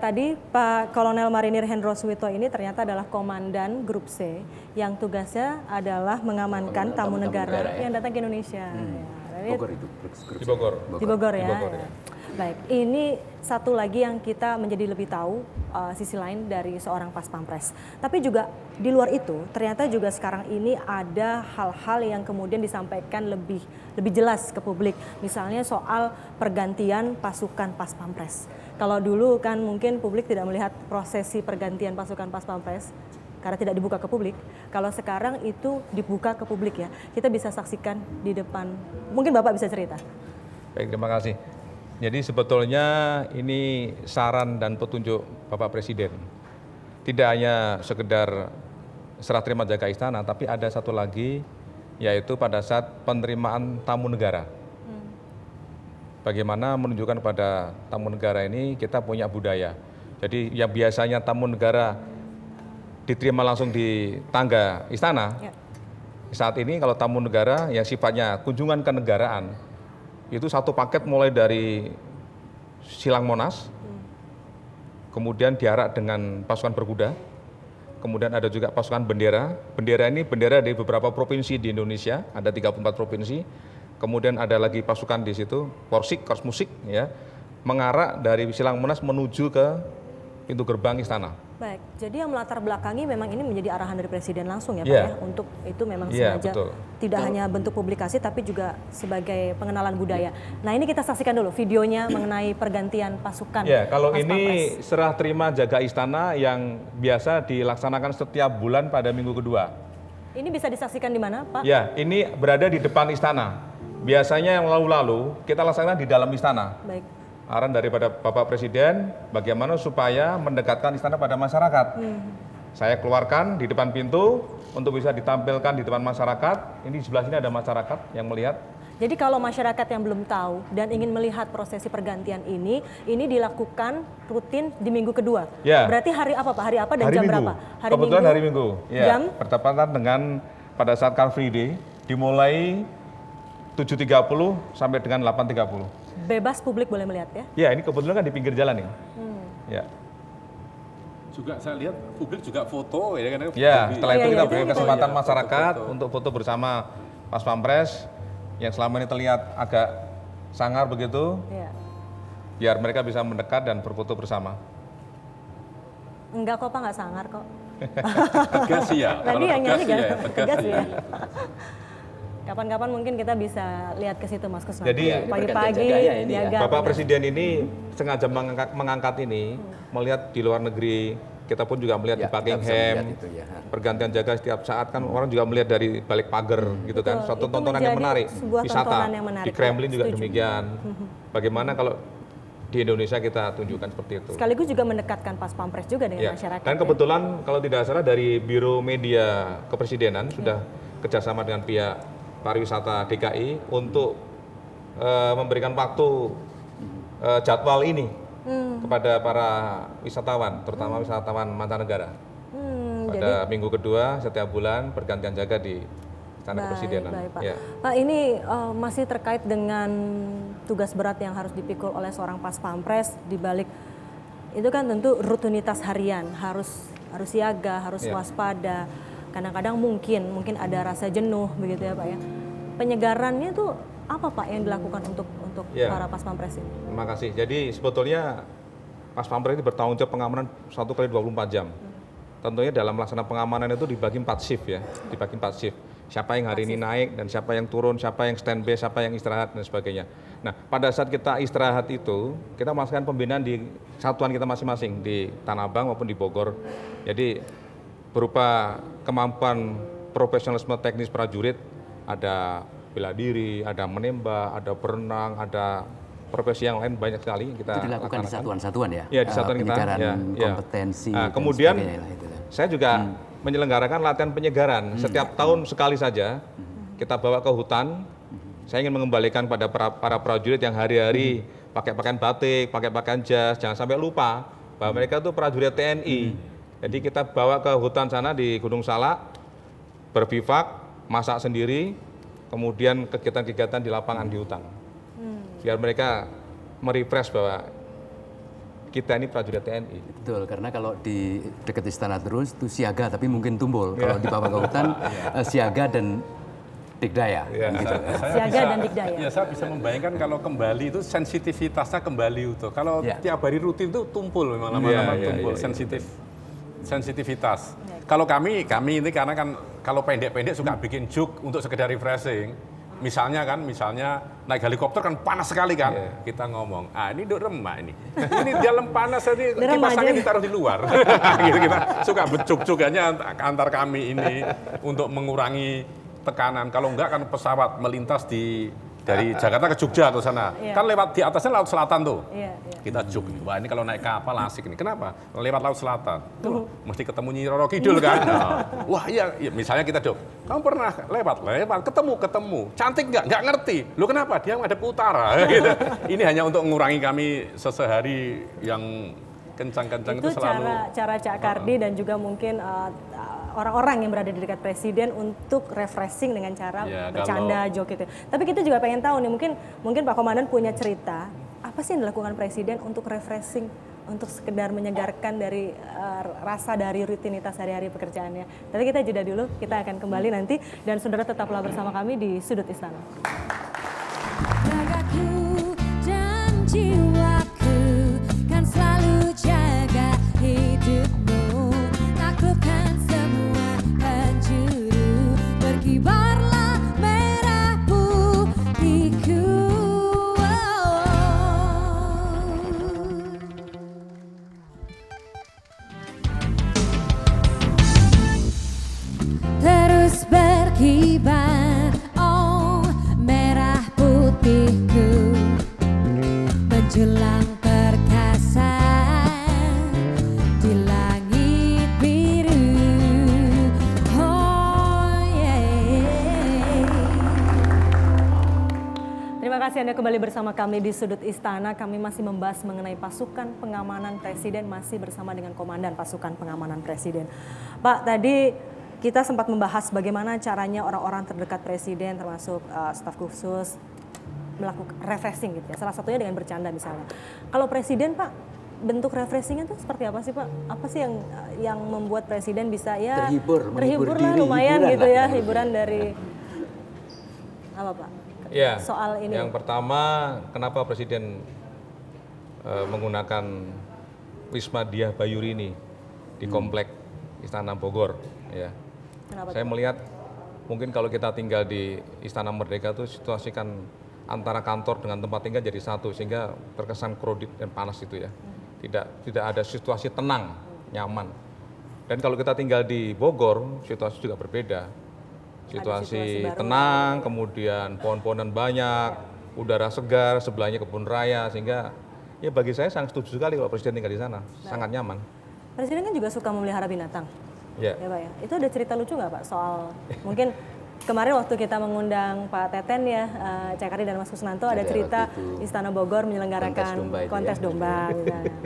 Speaker 2: tadi Pak Kolonel Marinir Hendro Suwito ini ternyata adalah komandan Grup C yang tugasnya adalah mengamankan tamu negara yang datang ke Indonesia. Ya,
Speaker 4: Bogor itu.
Speaker 5: Di Bogor.
Speaker 2: Di Bogor ya.
Speaker 5: Di Bogor, ya.
Speaker 2: Baik, ini satu lagi yang kita menjadi lebih tahu sisi lain dari seorang pas pampres. Tapi juga di luar itu ternyata juga sekarang ini ada hal-hal yang kemudian disampaikan lebih jelas ke publik. Misalnya soal pergantian pasukan pas pampres. Kalau dulu kan mungkin publik tidak melihat prosesi pergantian pasukan pas pampres karena tidak dibuka ke publik. Kalau sekarang itu dibuka ke publik ya. Kita bisa saksikan di depan. Mungkin Bapak bisa cerita.
Speaker 5: Baik, terima kasih. Jadi sebetulnya ini saran dan petunjuk Bapak Presiden. Tidak hanya sekedar serah terima jaga istana, tapi ada satu lagi, yaitu pada saat penerimaan tamu negara. Bagaimana menunjukkan pada tamu negara ini kita punya budaya. Jadi yang biasanya tamu negara diterima langsung di tangga istana,
Speaker 2: Ya.
Speaker 5: saat ini kalau tamu negara yang sifatnya kunjungan kenegaraan, itu satu paket mulai dari Silang Monas, kemudian diarak dengan pasukan berkuda, kemudian ada juga pasukan bendera. Bendera ini bendera dari beberapa provinsi di Indonesia, ada 34 provinsi. Kemudian ada lagi pasukan di situ, Korsik, Kors Musik, ya, mengarak dari Silang Monas menuju ke pintu gerbang istana.
Speaker 2: Baik, jadi yang melatar belakangi memang ini menjadi arahan dari Presiden langsung ya Pak
Speaker 5: Iya.
Speaker 2: ya, untuk itu memang
Speaker 5: Iya,
Speaker 2: sengaja
Speaker 5: betul.
Speaker 2: tidak hanya bentuk publikasi tapi juga sebagai pengenalan budaya. Nah ini kita saksikan dulu videonya mengenai pergantian pasukan.
Speaker 5: Ya, kalau
Speaker 2: Pas
Speaker 5: ini
Speaker 2: Pampres.
Speaker 5: serah terima jaga istana yang biasa dilaksanakan setiap bulan pada minggu kedua.
Speaker 2: Ini bisa disaksikan di mana Pak?
Speaker 5: Ya, ini berada di depan istana. Biasanya yang lalu-lalu kita laksanakan di dalam istana.
Speaker 2: Baik.
Speaker 5: Arahan daripada Bapak Presiden bagaimana supaya mendekatkan istana pada masyarakat. Saya keluarkan di depan pintu untuk bisa ditampilkan di depan masyarakat. Ini di sebelah sini ada masyarakat yang melihat.
Speaker 2: Jadi kalau masyarakat yang belum tahu dan ingin melihat prosesi pergantian ini dilakukan rutin di minggu kedua.
Speaker 5: Ya.
Speaker 2: Berarti hari apa Pak? Hari apa dan
Speaker 5: Hari
Speaker 2: jam
Speaker 5: Minggu.
Speaker 2: berapa?
Speaker 5: Kebetulan hari Minggu. Ya,
Speaker 2: Jam?
Speaker 5: bertepatan dengan pada saat Car Free Day dimulai 7.30 sampai dengan 8.30.
Speaker 2: Bebas publik boleh melihat ya?
Speaker 5: Ya, ini kebetulan kan di pinggir jalan nih. Ya.
Speaker 3: Juga saya lihat publik juga foto ya kan.
Speaker 5: Ya, setelah
Speaker 2: Oh,
Speaker 5: itu
Speaker 2: iya,
Speaker 5: kita
Speaker 2: iya,
Speaker 5: beri
Speaker 2: itu
Speaker 5: kesempatan
Speaker 3: foto.
Speaker 5: masyarakat
Speaker 3: Foto-foto.
Speaker 5: untuk foto bersama Pas Pampres yang selama ini terlihat agak sangar begitu,
Speaker 2: Iya.
Speaker 5: biar mereka bisa mendekat dan berfoto bersama.
Speaker 2: Enggak kok Pak, nggak sangar kok.
Speaker 3: Tegas sih ya.
Speaker 2: Tadi yang nyanyi
Speaker 3: tegas
Speaker 2: kan?
Speaker 3: ya,
Speaker 2: Tegas
Speaker 3: sih
Speaker 2: ya. Kapan-kapan mungkin kita bisa lihat ke situ Mas Kus.
Speaker 5: Jadi,
Speaker 2: nanti. pagi-pagi
Speaker 4: pergantian jaga ya ini ya.
Speaker 2: jaga.
Speaker 5: Bapak Presiden ini sengaja mengangkat ini, melihat di luar negeri, kita pun juga melihat
Speaker 4: Ya,
Speaker 5: di
Speaker 4: kita bisa
Speaker 5: Buckingham,
Speaker 4: melihat itu, ya.
Speaker 5: pergantian jaga setiap saat kan orang juga melihat dari balik pagar gitu kan,
Speaker 2: Betul,
Speaker 5: suatu
Speaker 2: itu
Speaker 5: tontonan yang
Speaker 2: menjadi
Speaker 5: menarik,
Speaker 2: sebuah
Speaker 5: wisata.
Speaker 2: tontonan yang menarik,
Speaker 5: Di Kremlin
Speaker 2: ya,
Speaker 5: juga
Speaker 2: setuju.
Speaker 5: demikian. Bagaimana kalau di Indonesia kita tunjukkan seperti itu.
Speaker 2: Sekaligus juga mendekatkan Pas Pampres juga dengan
Speaker 5: Ya.
Speaker 2: masyarakat.
Speaker 5: Dan
Speaker 2: ya.
Speaker 5: kebetulan kalau tidak salah dari Biro Media Kepresidenan sudah kerjasama dengan pihak pariwisata DKI untuk memberikan waktu jadwal ini kepada para wisatawan, terutama wisatawan mancanegara. Pada minggu kedua setiap bulan pergantian jaga di Istana Kepresidenan.
Speaker 2: Baik, Pak.
Speaker 5: Ya.
Speaker 2: Pak, ini masih terkait dengan tugas berat yang harus dipikul oleh seorang Pas Pampres di balik itu kan tentu rutinitas harian, harus siaga, harus
Speaker 5: Ya.
Speaker 2: waspada. Kadang-kadang mungkin ada rasa jenuh begitu ya Pak ya. Penyegarannya tuh apa Pak yang dilakukan untuk
Speaker 5: Ya.
Speaker 2: para Pas Pampres ini?
Speaker 5: Terima kasih. Jadi sebetulnya Pas Pampres ini bertanggung jawab pengamanan 1 kali 24 jam. Tentunya dalam melaksanakan pengamanan itu dibagi 4 shift ya, dibagi 4 shift. Siapa yang hari ini naik dan siapa yang turun, siapa yang standby, siapa yang istirahat dan sebagainya. Nah, pada saat kita istirahat itu, kita melaksanakan pembinaan di satuan kita masing-masing di Tanah Abang maupun di Bogor. Jadi berupa kemampuan profesionalisme teknis prajurit, ada bela diri, ada menembak, ada berenang, ada profesi yang lain banyak sekali yang kita
Speaker 4: Itu dilakukan di
Speaker 5: laksanakan.
Speaker 4: satuan-satuan ya?
Speaker 5: Ya, di satuan kita.
Speaker 4: Penyegaran
Speaker 5: Ya, ya.
Speaker 4: kompetensi
Speaker 5: Nah,
Speaker 4: dan
Speaker 5: kemudian
Speaker 4: sebagainya lah itu.
Speaker 5: saya juga menyelenggarakan latihan penyegaran. Setiap tahun sekali saja kita bawa ke hutan. Saya ingin mengembalikan pada para prajurit yang hari-hari pakai pakaian batik, pakai pakaian jas. Jangan sampai lupa bahwa mereka itu prajurit TNI. Jadi kita bawa ke hutan sana di Gunung Salak, berbivak, masak sendiri, kemudian kegiatan-kegiatan di lapangan di hutan. Biar mereka merefresh bahwa kita ini prajurit TNI.
Speaker 4: Betul, karena kalau di dekat istana terus itu siaga tapi mungkin tumbul. Kalau dibawa ke hutan siaga dan dikdaya. Gitu.
Speaker 2: Siaga dan dikdaya.
Speaker 3: Ya, saya bisa membayangkan kalau kembali itu sensitivitasnya kembali utuh. Kalau
Speaker 4: Ya.
Speaker 3: tiap hari rutin itu tumpul memang lama-lama tumpul sensitivitas. Kalau kami ini karena kan kalau pendek-pendek suka bikin joke untuk sekedar refreshing. Misalnya naik helikopter kan panas sekali kan. Kita ngomong, ini duk remah ini. Ini dalam panas tadi kipas angin ditaruh di luar. Gitu, kita suka becuk-cukannya antar kami ini untuk mengurangi tekanan. Kalau enggak kan pesawat melintas dari Jakarta ke Jogja atau sana. Kan lewat di atasnya Laut Selatan tuh. Kita juk, wah ini kalau naik kapal asik ini. Kenapa? Lewat Laut Selatan. Tuh, mesti ketemu Nyi Roro Kidul kan. Wah iya, misalnya kita jok, kamu pernah lewat, ketemu. Cantik nggak ngerti. Lu kenapa? Dia ngadep ke utara. Gitu. Ini hanya untuk mengurangi kami sesehari yang kencang-kencang itu selalu.
Speaker 2: Cara Cak Kardi dan juga mungkin orang-orang yang berada di dekat presiden untuk refreshing dengan cara bercanda, joke gitu. Tapi kita juga pengen tahu nih, mungkin Pak Komandan punya cerita apa sih yang dilakukan presiden untuk refreshing, untuk sekedar menyegarkan dari rasa dari rutinitas hari-hari pekerjaannya. Tapi kita jeda dulu, kita akan kembali nanti dan saudara tetaplah bersama kami di Sudut Istana.
Speaker 1: Ragaku dan jiwaku kan selalu jaga berkibar, oh merah putihku menjulang perkasa di langit biru. Oh yeah.
Speaker 2: Terima kasih Anda kembali bersama kami di Sudut Istana. Kami masih membahas mengenai pasukan pengamanan Presiden, masih bersama dengan Komandan Pasukan Pengamanan Presiden. Pak, tadi kita sempat membahas bagaimana caranya orang-orang terdekat Presiden termasuk staf khusus melakukan refreshing gitu ya. Salah satunya dengan bercanda misalnya. Kalau Presiden Pak, bentuk refreshingnya tuh seperti apa sih Pak? Apa sih yang membuat Presiden bisa ya
Speaker 4: Terhibur
Speaker 2: lah
Speaker 4: diri,
Speaker 2: lumayan
Speaker 4: hiburan
Speaker 2: gitu
Speaker 4: lah.
Speaker 2: ya, hiburan dari apa Pak?
Speaker 5: Ya,
Speaker 2: Soal ini.
Speaker 5: yang pertama kenapa Presiden menggunakan Wisma Diah Bayuri ini di komplek Istana Bogor ya.
Speaker 2: Kenapa
Speaker 5: Saya melihat mungkin kalau kita tinggal di Istana Merdeka itu situasi kan antara kantor dengan tempat tinggal jadi satu sehingga terkesan crowded dan panas itu ya. Tidak ada situasi tenang, nyaman. Dan kalau kita tinggal di Bogor, situasi juga berbeda. Situasi tenang, kemudian pohon-pohonan banyak, udara segar, sebelahnya kebun raya sehingga ya bagi saya sangat setuju sekali kalau Presiden tinggal di sana, sangat nyaman.
Speaker 2: Presiden kan juga suka memelihara binatang.
Speaker 5: Ya.
Speaker 2: Ya Pak ya. Itu ada cerita lucu nggak Pak soal mungkin kemarin waktu kita mengundang Pak Teten ya, Cak Kardi dan Mas Kusnanto ada cerita Istana Bogor menyelenggarakan kontes domba misalnya.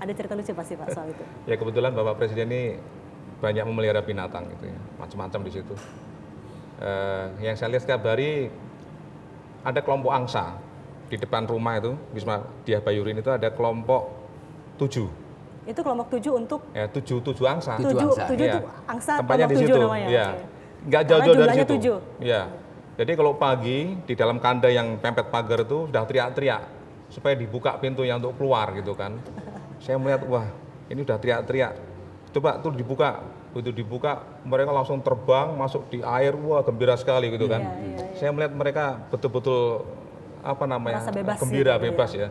Speaker 2: Ada cerita lucu pasti Pak soal itu.
Speaker 5: Ya kebetulan Bapak Presiden ini banyak memelihara binatang gitu ya, macam-macam di situ. Yang saya lihat setiap hari ada kelompok angsa di depan rumah itu, Wisma Diah Bayuri itu ada kelompok 7.
Speaker 2: Itu kelompok 7 untuk
Speaker 5: Ya, 7 angsa.
Speaker 2: 7
Speaker 5: Iya.
Speaker 2: itu angsa
Speaker 5: Tempatnya
Speaker 2: kelompok
Speaker 5: di
Speaker 2: 7
Speaker 5: situ.
Speaker 2: namanya.
Speaker 5: Ya.
Speaker 2: Oke.
Speaker 5: Nggak
Speaker 2: Karena
Speaker 5: jauh-jauh dari
Speaker 2: jumlahnya
Speaker 5: situ.
Speaker 2: 7.
Speaker 5: Ya. Jadi kalau pagi di dalam kandang yang pempet pagar itu udah teriak-teriak supaya dibuka pintunya untuk keluar gitu kan. Saya melihat wah, ini udah teriak-teriak. Coba tuh dibuka. Begitu dibuka mereka langsung terbang masuk di air, wah gembira sekali gitu kan. Saya melihat mereka betul-betul apa namanya?
Speaker 2: Merasa bebas
Speaker 5: gembira,
Speaker 2: gitu,
Speaker 5: bebas ya.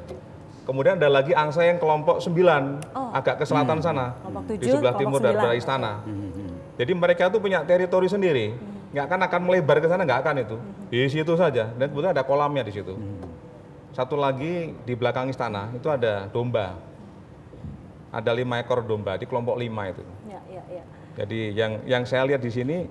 Speaker 5: Kemudian ada lagi angsa yang kelompok 9, agak ke selatan sana,
Speaker 2: Kelompok
Speaker 5: di
Speaker 2: 7,
Speaker 5: sebelah timur
Speaker 2: kelompok
Speaker 5: dari
Speaker 2: 9.
Speaker 5: istana. Jadi mereka tuh punya teritori sendiri, nggak akan melebar ke sana, nggak akan itu. Di situ saja, dan kebetulan ada kolamnya di situ. Satu lagi di belakang istana, itu ada domba. Ada 5 ekor domba, di kelompok 5 itu.
Speaker 2: Ya.
Speaker 5: Jadi yang saya lihat di sini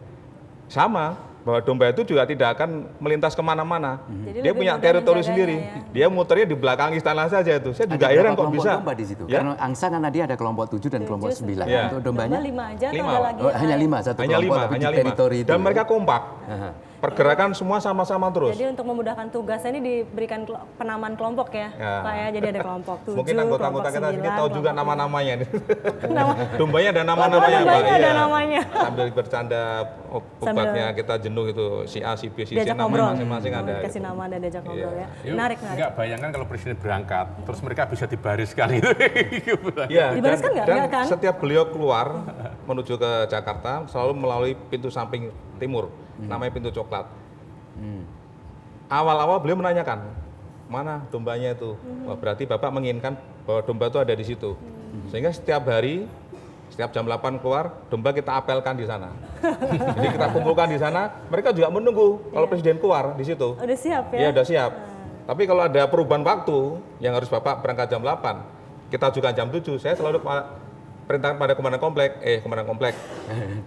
Speaker 5: sama, bahwa domba itu juga tidak akan melintas kemana-mana.
Speaker 2: Jadi
Speaker 5: Dia
Speaker 2: lebih
Speaker 5: punya
Speaker 2: mudah
Speaker 5: teritori
Speaker 2: menjaganya
Speaker 5: sendiri.
Speaker 2: ya.
Speaker 5: Dia muternya di belakang istana saja itu. Saya juga
Speaker 4: Ada
Speaker 5: heran
Speaker 4: berapa
Speaker 5: kok bisa.
Speaker 4: domba di situ?
Speaker 5: Ya?
Speaker 4: Karena angsa kan tadi ada kelompok 7 dan kelompok 9.
Speaker 5: Ya.
Speaker 4: Untuk dombanya?
Speaker 2: Domba 5 aja atau
Speaker 5: 5,
Speaker 2: ada
Speaker 5: Pak.
Speaker 2: lagi?
Speaker 4: Oh, hanya 5, satu
Speaker 5: Hanya
Speaker 4: kelompok
Speaker 5: 5,
Speaker 4: tapi
Speaker 5: hanya
Speaker 4: di
Speaker 5: 5.
Speaker 4: teritori itu.
Speaker 5: Dan
Speaker 4: ya?
Speaker 5: mereka kompak.
Speaker 4: Aha.
Speaker 5: Pergerakan semua sama-sama terus.
Speaker 2: Jadi untuk memudahkan tugasnya ini diberikan penamaan kelompok ya,
Speaker 5: Ya.
Speaker 2: Pak ya. Jadi ada kelompok 7,
Speaker 5: Mungkin anggota-anggota kita sedikit tahu juga nama-namanya.
Speaker 2: Nama.
Speaker 5: Dombanya ada nama-namanya, Pak.
Speaker 2: dombanya ada
Speaker 5: Iya.
Speaker 2: namanya.
Speaker 5: Sambil bercanda obatnya kita jenuh itu si A, si B, si C,
Speaker 2: Diajak
Speaker 5: namanya
Speaker 2: ngobrol.
Speaker 5: masing-masing ada.
Speaker 2: Kasih
Speaker 5: gitu.
Speaker 2: nama dan diajak ngobrol ya.
Speaker 3: Yuk,
Speaker 2: Menarik.
Speaker 3: Enggak, bayangkan kalau Presiden berangkat, terus mereka bisa dibariskan itu.
Speaker 5: Iya,
Speaker 2: Dibariskan nggak?
Speaker 5: dan
Speaker 2: Nggak kan?
Speaker 5: setiap beliau keluar menuju ke Jakarta selalu melalui pintu samping timur, namanya pintu coklat. Awal-awal beliau menanyakan, mana dombanya itu? Wah, berarti Bapak menginginkan bahwa domba itu ada di situ. Sehingga setiap hari, setiap jam 8 keluar, domba kita apelkan di sana. Jadi kita kumpulkan di sana, mereka juga menunggu kalau Presiden keluar di situ.
Speaker 2: Udah siap ya?
Speaker 5: Iya, udah siap. Tapi kalau ada perubahan waktu yang harus Bapak berangkat jam 8, kita juga jam 7, saya selalu perintahkan pada komandan komplek,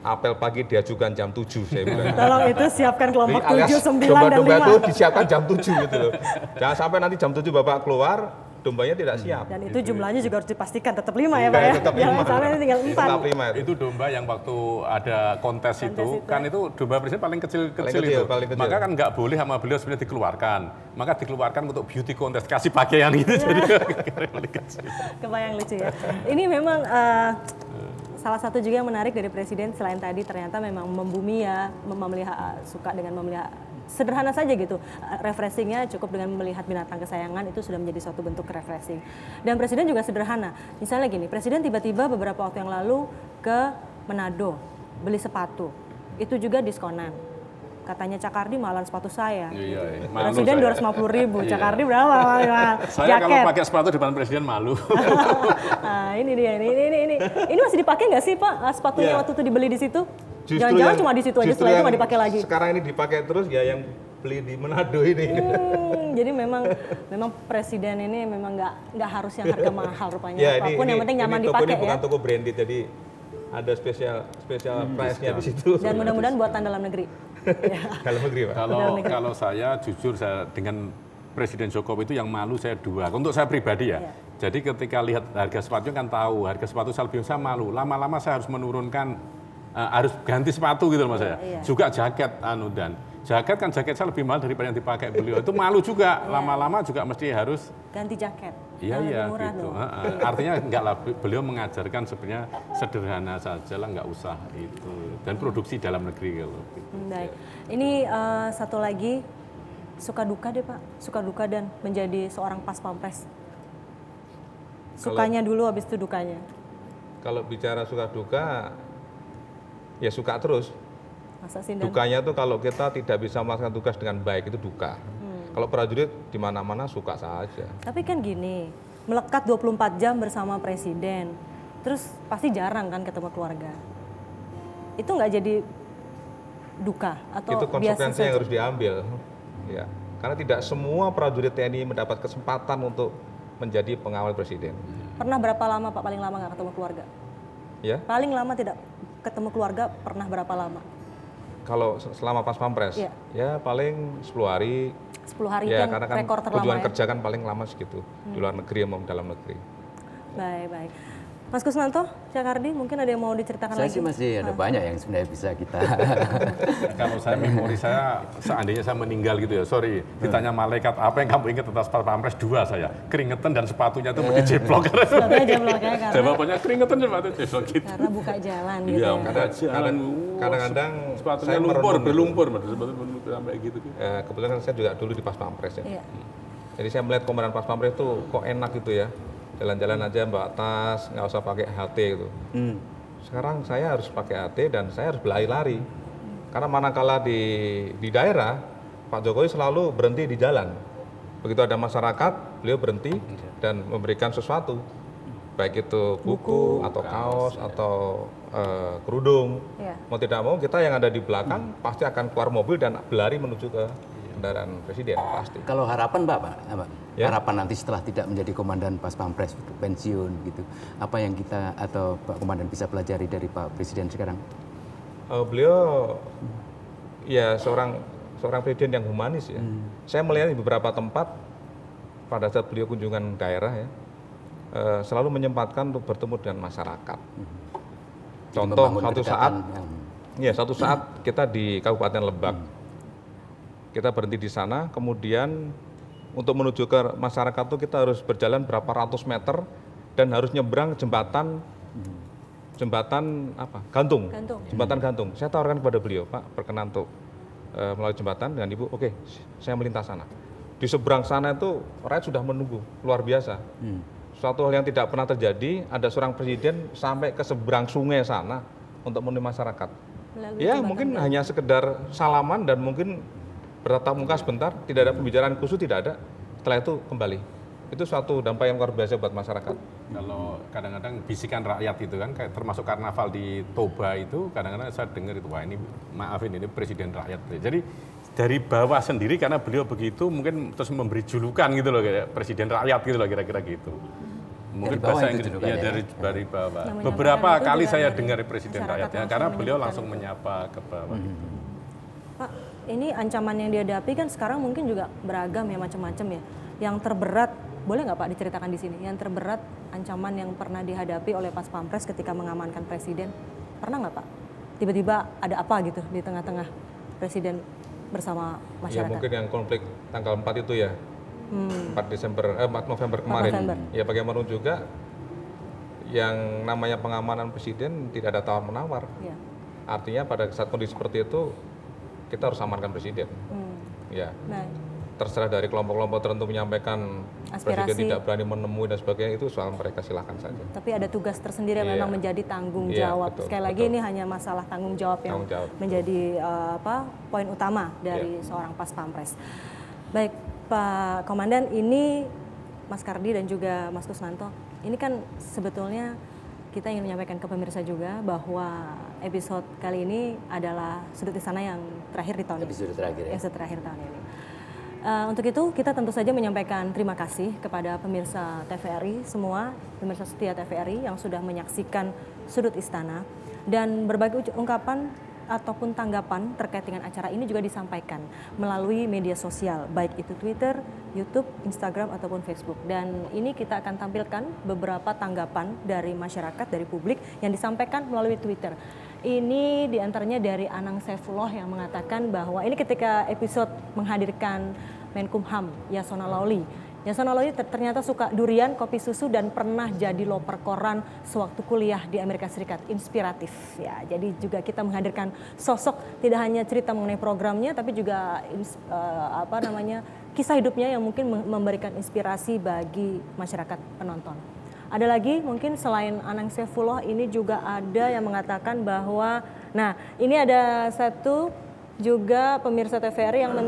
Speaker 5: apel pagi diajukan jam 7, saya bilang.
Speaker 2: Tolong itu siapkan kelompok
Speaker 5: Jadi alias
Speaker 2: 7, 9, dan
Speaker 5: domba-domba itu
Speaker 2: 5.
Speaker 5: disiapkan jam 7 gitu loh. Jangan sampai nanti jam 7 Bapak keluar, dombanya tidak siap.
Speaker 2: Dan itu jumlahnya juga harus dipastikan tetap 5 ya Pak
Speaker 5: Iya,
Speaker 2: ya?
Speaker 5: tetap
Speaker 2: Jangan
Speaker 5: 5.
Speaker 2: sampai ini tinggal 4.
Speaker 5: Tetap 5 itu.
Speaker 3: Itu domba yang waktu ada kontes itu, kan itu domba Presiden paling kecil
Speaker 5: kecil,
Speaker 3: itu.
Speaker 5: paling kecil.
Speaker 3: Maka kan nggak boleh sama beliau sebenarnya dikeluarkan. Maka dikeluarkan untuk beauty contest, kasih pakaian gitu. Jadi paling kecil.
Speaker 2: Kebayang lucu ya. Ini memang salah satu juga yang menarik dari Presiden selain tadi ternyata memang membumi ya, memelihara, suka dengan memelihara, sederhana saja gitu. Refreshingnya cukup dengan melihat binatang kesayangan itu sudah menjadi suatu bentuk refreshing. Dan Presiden juga sederhana. Misalnya gini, Presiden tiba-tiba beberapa waktu yang lalu ke Manado beli sepatu. Itu juga diskonan. Katanya Cak Kardi mahalan sepatu saya.
Speaker 3: Iya. Malu
Speaker 2: Presiden
Speaker 3: saya.
Speaker 2: 250.000, Cak Kardi berapa?
Speaker 3: Saya kalau pakai sepatu depan Presiden malu.
Speaker 2: Nah, ini dia, ini masih dipakai nggak sih Pak sepatunya waktu itu dibeli di situ? Jangan-jangan cuma di situ aja,
Speaker 5: justru
Speaker 2: setelah itu
Speaker 5: yang
Speaker 2: nggak dipakai lagi.
Speaker 5: Sekarang ini dipakai terus ya yang beli di Manado ini.
Speaker 2: Jadi memang presiden ini memang nggak harus yang harga mahal rupanya.
Speaker 5: Ya,
Speaker 2: Apapun yang penting nyaman
Speaker 5: toko
Speaker 2: dipakai
Speaker 5: ini bukan
Speaker 2: ya.
Speaker 5: toko branded, jadi ada spesial price-nya di situ.
Speaker 2: Dan mudah-mudahan buatan dalam negeri. Ya.
Speaker 5: Dalam negeri, Pak.
Speaker 3: Kalau saya jujur saya dengan Presiden Jokowi itu yang malu saya dua. Untuk saya pribadi ya.
Speaker 2: Iya.
Speaker 3: Jadi ketika lihat harga sepatu kan tahu harga sepatu Salbion saya malu. Lama-lama saya harus menurunkan harus ganti sepatu gitu loh mas saya.
Speaker 2: Iya.
Speaker 3: Juga jaket dan jaket kan jaket saya lebih mahal daripada yang dipakai beliau. Itu malu juga. Lama-lama juga mesti harus
Speaker 2: Ganti jaket.
Speaker 3: iya
Speaker 2: Lebih
Speaker 3: iya
Speaker 2: murah
Speaker 3: gitu.
Speaker 2: dong.
Speaker 3: Artinya enggak lah beliau mengajarkan sebenarnya sederhana saja lah nggak usah itu dan produksi dalam negeri kalau gitu.
Speaker 2: Baik. Ini satu lagi suka duka deh Pak. Suka duka dan menjadi seorang pas pampres. Sukanya dulu habis itu dukanya.
Speaker 5: Kalau bicara suka duka, ya suka terus.
Speaker 2: Masa sih Dan?
Speaker 5: Dukanya tuh kalau kita tidak bisa melaksanakan tugas dengan baik itu duka. Kalau prajurit di mana-mana suka saja.
Speaker 2: Tapi kan gini, melekat 24 jam bersama presiden. Terus pasti jarang kan ketemu keluarga. Itu nggak jadi duka atau
Speaker 5: Itu
Speaker 2: biasa
Speaker 5: konsekuensi yang
Speaker 2: saja?
Speaker 5: harus diambil. Ya, karena tidak semua prajurit TNI mendapat kesempatan untuk menjadi pengawal presiden.
Speaker 2: Pernah berapa lama Pak paling lama nggak ketemu keluarga?
Speaker 5: Ya,
Speaker 2: Paling lama tidak ketemu keluarga pernah berapa lama?
Speaker 5: kalau selama pas pampres,
Speaker 2: Iya.
Speaker 5: ya paling 10 hari.
Speaker 2: 10 hari
Speaker 5: Ya,
Speaker 2: itu
Speaker 5: karena
Speaker 2: yang
Speaker 5: kan
Speaker 2: rekor terlama
Speaker 5: kunjungan
Speaker 2: ya?
Speaker 5: kerja kan paling lama segitu di luar negeri maupun dalam negeri.
Speaker 2: Baik, baik. Mas Kusnanto, Cak Kardi, mungkin ada yang mau diceritakan
Speaker 4: Saya
Speaker 2: lagi?
Speaker 4: sih masih ada banyak yang sebenarnya bisa kita.
Speaker 3: Kalau saya memori saya seandainya saya meninggal gitu ya, sorry, ditanya malaikat apa yang kamu ingat tentang pas pampres dua saya, keringetan dan sepatunya itu mesti jeblok.
Speaker 2: Sebabnya jeblok ya, karena,
Speaker 3: Jawabannya keringetan sepatu jeblok gitu.
Speaker 2: karena buka jalan gitu
Speaker 3: Iya,
Speaker 2: ya.
Speaker 5: Kadang-kadang
Speaker 3: sepatunya
Speaker 5: saya
Speaker 3: lumpur,
Speaker 5: merenung.
Speaker 3: berlumpur, sepatu berlumpur sampai gitu.
Speaker 5: Kebetulan kan saya juga dulu di pas pampres ya.
Speaker 2: Iya.
Speaker 5: Jadi saya melihat komandan pas pampres itu kok enak gitu ya. Jalan-jalan aja bawa tas, nggak usah pakai HT gitu. Sekarang saya harus pakai HT dan saya harus berlari-lari. Karena manakala di daerah, Pak Jokowi selalu berhenti di jalan. Begitu ada masyarakat, beliau berhenti dan memberikan sesuatu. Baik itu buku atau kaos atau kerudung.
Speaker 2: Iya.
Speaker 5: Mau tidak mau kita yang ada di belakang pasti akan keluar mobil dan berlari menuju ke kendaraan presiden pasti.
Speaker 4: Kalau harapan Pak, apa?
Speaker 5: Ya.
Speaker 4: Harapan nanti setelah tidak menjadi komandan pas pampres untuk pensiun gitu, apa yang kita atau Pak Komandan bisa pelajari dari Pak Presiden sekarang?
Speaker 5: Beliau ya seorang presiden yang humanis ya. Saya melihat di beberapa tempat pada saat beliau kunjungan daerah ya, selalu menyempatkan untuk bertemu dengan masyarakat. Contoh
Speaker 4: Membangun
Speaker 5: satu
Speaker 4: kedekatan
Speaker 5: saat, satu saat kita di Kabupaten Lebak, kita berhenti di sana, kemudian untuk menuju ke masyarakat itu kita harus berjalan berapa ratus meter dan harus nyebrang jembatan apa? Gantung. Jembatan gantung. Saya tawarkan kepada beliau, Pak, berkenan untuk melalui jembatan dengan Ibu. Oke, saya melintas sana. Di seberang sana itu rakyat sudah menunggu, luar biasa. Suatu hal yang tidak pernah terjadi, ada seorang presiden sampai ke seberang sungai sana untuk menemui masyarakat.
Speaker 2: Melalui
Speaker 5: Ya,
Speaker 2: jembatan
Speaker 5: mungkin
Speaker 2: gantung.
Speaker 5: hanya sekedar salaman dan mungkin bertatap muka sebentar, tidak ada pembicaraan khusus, tidak ada. Setelah itu kembali. Itu suatu dampak yang luar biasa buat masyarakat.
Speaker 3: Kalau kadang-kadang bisikan rakyat itu kan, kayak termasuk karnaval di Toba itu, kadang-kadang saya dengar itu, wah ini maafin ini presiden rakyat. Jadi dari bawah sendiri karena beliau begitu mungkin terus memberi julukan gitu loh, kayak presiden rakyat gitu loh kira-kira gitu. Mungkin
Speaker 4: Dari bawah
Speaker 3: bahasa
Speaker 4: itu
Speaker 3: Inggris,
Speaker 4: julukannya
Speaker 3: ya
Speaker 4: ya?
Speaker 3: dari bawah.
Speaker 2: Yang
Speaker 3: Beberapa
Speaker 2: menyampaikan itu
Speaker 3: kali
Speaker 2: juga
Speaker 3: saya
Speaker 2: dari
Speaker 3: dengar presiden
Speaker 2: masyarakat
Speaker 3: rakyat ya,
Speaker 2: langsung
Speaker 3: karena beliau
Speaker 2: menyampaikan
Speaker 3: langsung
Speaker 2: itu.
Speaker 3: menyapa ke bawah.
Speaker 2: Pak, ini ancaman yang dihadapi kan sekarang mungkin juga beragam ya, macam-macam ya. Yang terberat, boleh nggak Pak diceritakan di sini? Yang terberat ancaman yang pernah dihadapi oleh Pas Pampres ketika mengamankan presiden, pernah nggak Pak? Tiba-tiba ada apa gitu di tengah-tengah presiden bersama
Speaker 5: Ya
Speaker 2: masyarakat?
Speaker 5: mungkin yang konflik tanggal 4 itu ya. 4 November kemarin.
Speaker 2: November.
Speaker 5: Ya bagaimanapun juga yang namanya pengamanan presiden tidak ada tawar-menawar.
Speaker 2: Ya.
Speaker 5: Artinya pada saat kondisi seperti itu kita harus amankan presiden. Ya,
Speaker 2: Baik.
Speaker 5: terserah dari kelompok-kelompok tertentu menyampaikan presiden
Speaker 2: Aspirasi.
Speaker 5: tidak berani menemui dan sebagainya, itu soal mereka, silakan saja.
Speaker 2: Tapi ada tugas tersendiri yang
Speaker 5: Iya.
Speaker 2: memang menjadi tanggung
Speaker 5: Iya,
Speaker 2: jawab.
Speaker 5: betul,
Speaker 2: Sekali lagi
Speaker 5: betul.
Speaker 2: ini hanya masalah tanggung jawab yang
Speaker 5: Tanggung jawab, betul.
Speaker 2: menjadi poin utama dari
Speaker 5: Iya.
Speaker 2: seorang Pas Pampres. Baik, Pak Komandan, ini Mas Kardi dan juga Mas Kusnanto, ini kan sebetulnya kita ingin menyampaikan ke pemirsa juga bahwa episode kali ini adalah Sudut Istana yang terakhir di tahun ini.
Speaker 4: Episode terakhir ya.
Speaker 2: Episode terakhir tahun ini. Untuk itu kita tentu saja menyampaikan terima kasih kepada pemirsa TVRI semua, pemirsa setia TVRI yang sudah menyaksikan Sudut Istana, dan berbagai ungkapan ataupun tanggapan terkait dengan acara ini juga disampaikan melalui media sosial, baik itu Twitter, YouTube, Instagram, ataupun Facebook. Dan ini kita akan tampilkan beberapa tanggapan dari masyarakat, dari publik yang disampaikan melalui Twitter. Ini diantaranya dari Anang Saifullah yang mengatakan bahwa ini ketika episode menghadirkan Menkumham Yasona Lawli. Yasona Lawli ternyata suka durian, kopi susu, dan pernah jadi loper koran sewaktu kuliah di Amerika Serikat. Inspiratif ya. Jadi juga kita menghadirkan sosok, tidak hanya cerita mengenai programnya, tapi juga kisah hidupnya yang mungkin memberikan inspirasi bagi masyarakat penonton. Ada lagi mungkin selain Anang Saifullah, ini juga ada yang mengatakan bahwa, nah ini ada satu juga pemirsa TVRI yang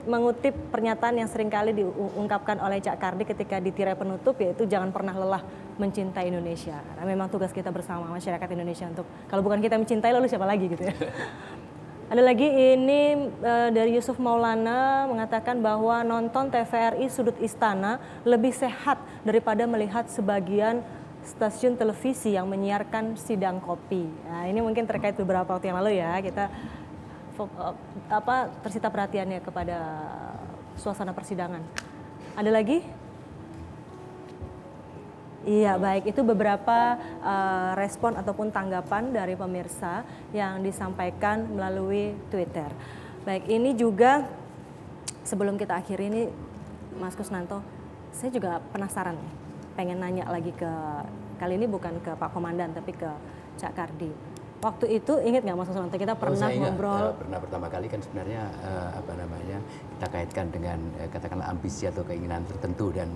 Speaker 2: mengutip pernyataan yang seringkali diungkapkan oleh Cak Kardi ketika di tirai penutup, yaitu jangan pernah lelah mencintai Indonesia. Karena memang tugas kita bersama masyarakat Indonesia untuk, kalau bukan kita mencintai lalu siapa lagi gitu ya. Ada lagi ini dari Yusuf Maulana mengatakan bahwa nonton TVRI Sudut Istana lebih sehat daripada melihat sebagian stasiun televisi yang menyiarkan sidang kopi. Nah, ini mungkin terkait beberapa waktu yang lalu ya, kita tersita perhatiannya kepada suasana persidangan. Ada lagi? Iya, baik, itu beberapa respon ataupun tanggapan dari pemirsa yang disampaikan melalui Twitter. Baik, ini juga sebelum kita akhiri ini, Mas Kusnanto, saya juga penasaran nih, pengen nanya lagi kali ini bukan ke Pak Komandan tapi ke Cak Kardi. Waktu itu ingat nggak Mas Kusnanto, kita pernah ngobrol?
Speaker 4: Pernah, pertama kali kan sebenarnya kita kaitkan dengan katakanlah ambisi atau keinginan tertentu, dan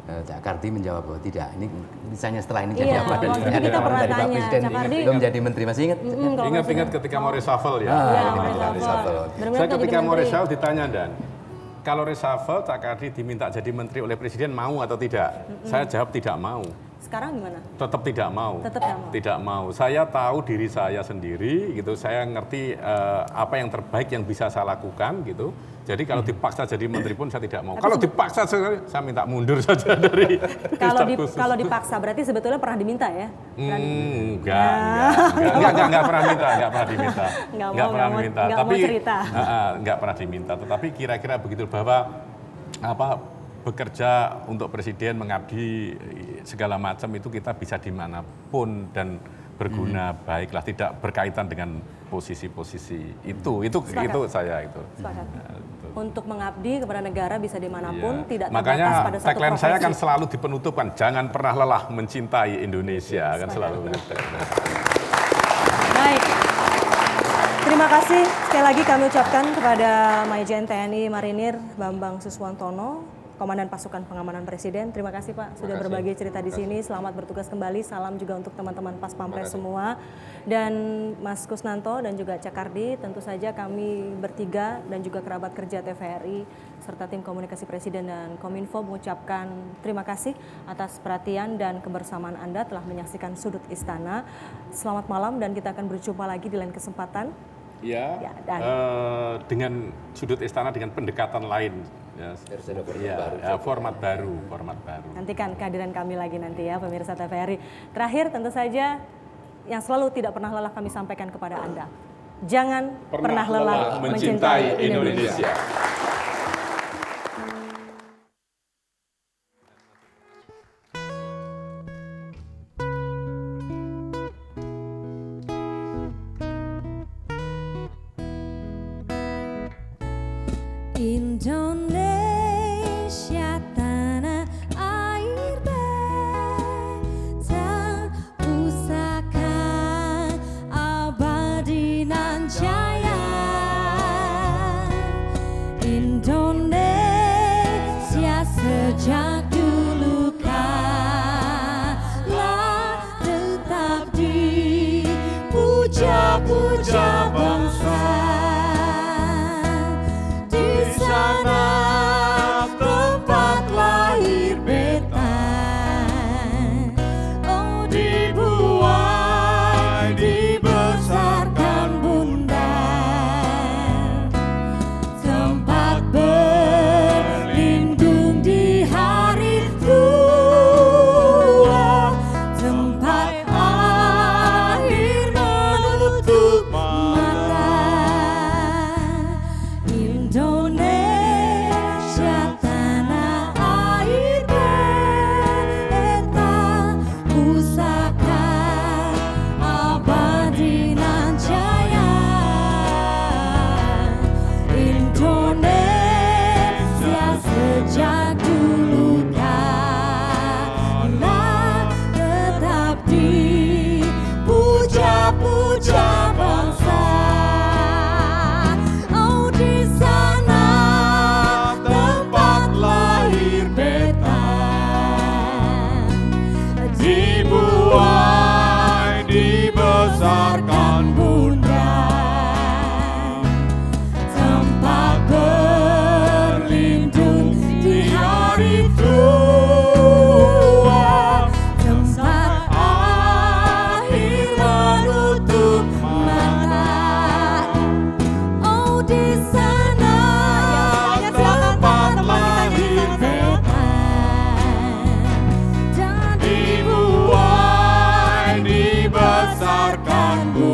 Speaker 4: Cak Kardi menjawab bahwa tidak. Ini misalnya setelah ini jadi apa, dan
Speaker 2: waktu
Speaker 4: ada
Speaker 2: kita pernah
Speaker 4: dari Pak
Speaker 2: tanya,
Speaker 4: Presiden
Speaker 2: Cak Kardi
Speaker 4: belum jadi menteri, masih ingat?
Speaker 3: Ingat ketika mau reshuffle ya.
Speaker 2: reshuffle.
Speaker 3: Saya ketika mau reshuffle ditanya, Dan, kalau reshuffle Cak Kardi diminta jadi menteri oleh Presiden, mau atau tidak? Saya jawab tidak mau.
Speaker 2: Sekarang gimana?
Speaker 3: Tetap tidak mau.
Speaker 2: Tetap tidak mau.
Speaker 3: Tidak mau. Saya tahu diri saya sendiri gitu. Saya ngerti apa yang terbaik yang bisa saya lakukan gitu. Jadi kalau dipaksa jadi menteri pun saya tidak mau. Kalau dipaksa saya minta mundur saja dari
Speaker 2: kalau dipaksa berarti sebetulnya pernah diminta ya?
Speaker 3: Enggak pernah diminta.
Speaker 2: Tapi
Speaker 3: enggak pernah diminta. Tetapi kira-kira begitu, bahwa bekerja untuk presiden, mengabdi segala macam itu kita bisa dimanapun dan berguna baiklah, tidak berkaitan dengan posisi-posisi itu saya itu.
Speaker 2: Sepakat. Untuk mengabdi kepada negara bisa dimanapun, tidak terbatas
Speaker 3: makanya
Speaker 2: pada satu
Speaker 3: tagline
Speaker 2: profesi.
Speaker 3: saya kan selalu di penutupkan, jangan pernah lelah mencintai Indonesia, kan selalu.
Speaker 2: Baik. Terima kasih sekali lagi kami ucapkan kepada Majen TNI Marinir Bambang Suswantono, Komandan Pasukan Pengamanan Presiden. Terima kasih Pak sudah berbagi cerita di sini. Selamat bertugas kembali. Salam juga untuk teman-teman Pas Pampres semua. Dan Mas Kusnanto dan juga Cak Kardi, tentu saja kami bertiga dan juga kerabat kerja TVRI serta tim komunikasi Presiden dan Kominfo mengucapkan terima kasih atas perhatian dan kebersamaan Anda telah menyaksikan Sudut Istana. Selamat malam dan kita akan berjumpa lagi di lain kesempatan.
Speaker 3: Dengan Sudut Istana dengan pendekatan lain. Format baru.
Speaker 2: Nantikan kehadiran kami lagi nanti ya pemirsa TVRI. Terakhir tentu saja yang selalu tidak pernah lelah kami sampaikan kepada Anda. Jangan pernah lelah mencintai Indonesia.
Speaker 1: Indonesia tanah air beta pusaka abadi nan jaya. Indonesia sejak dulu kala tetap dipuja-puja bangsa. Di sana Tuhanku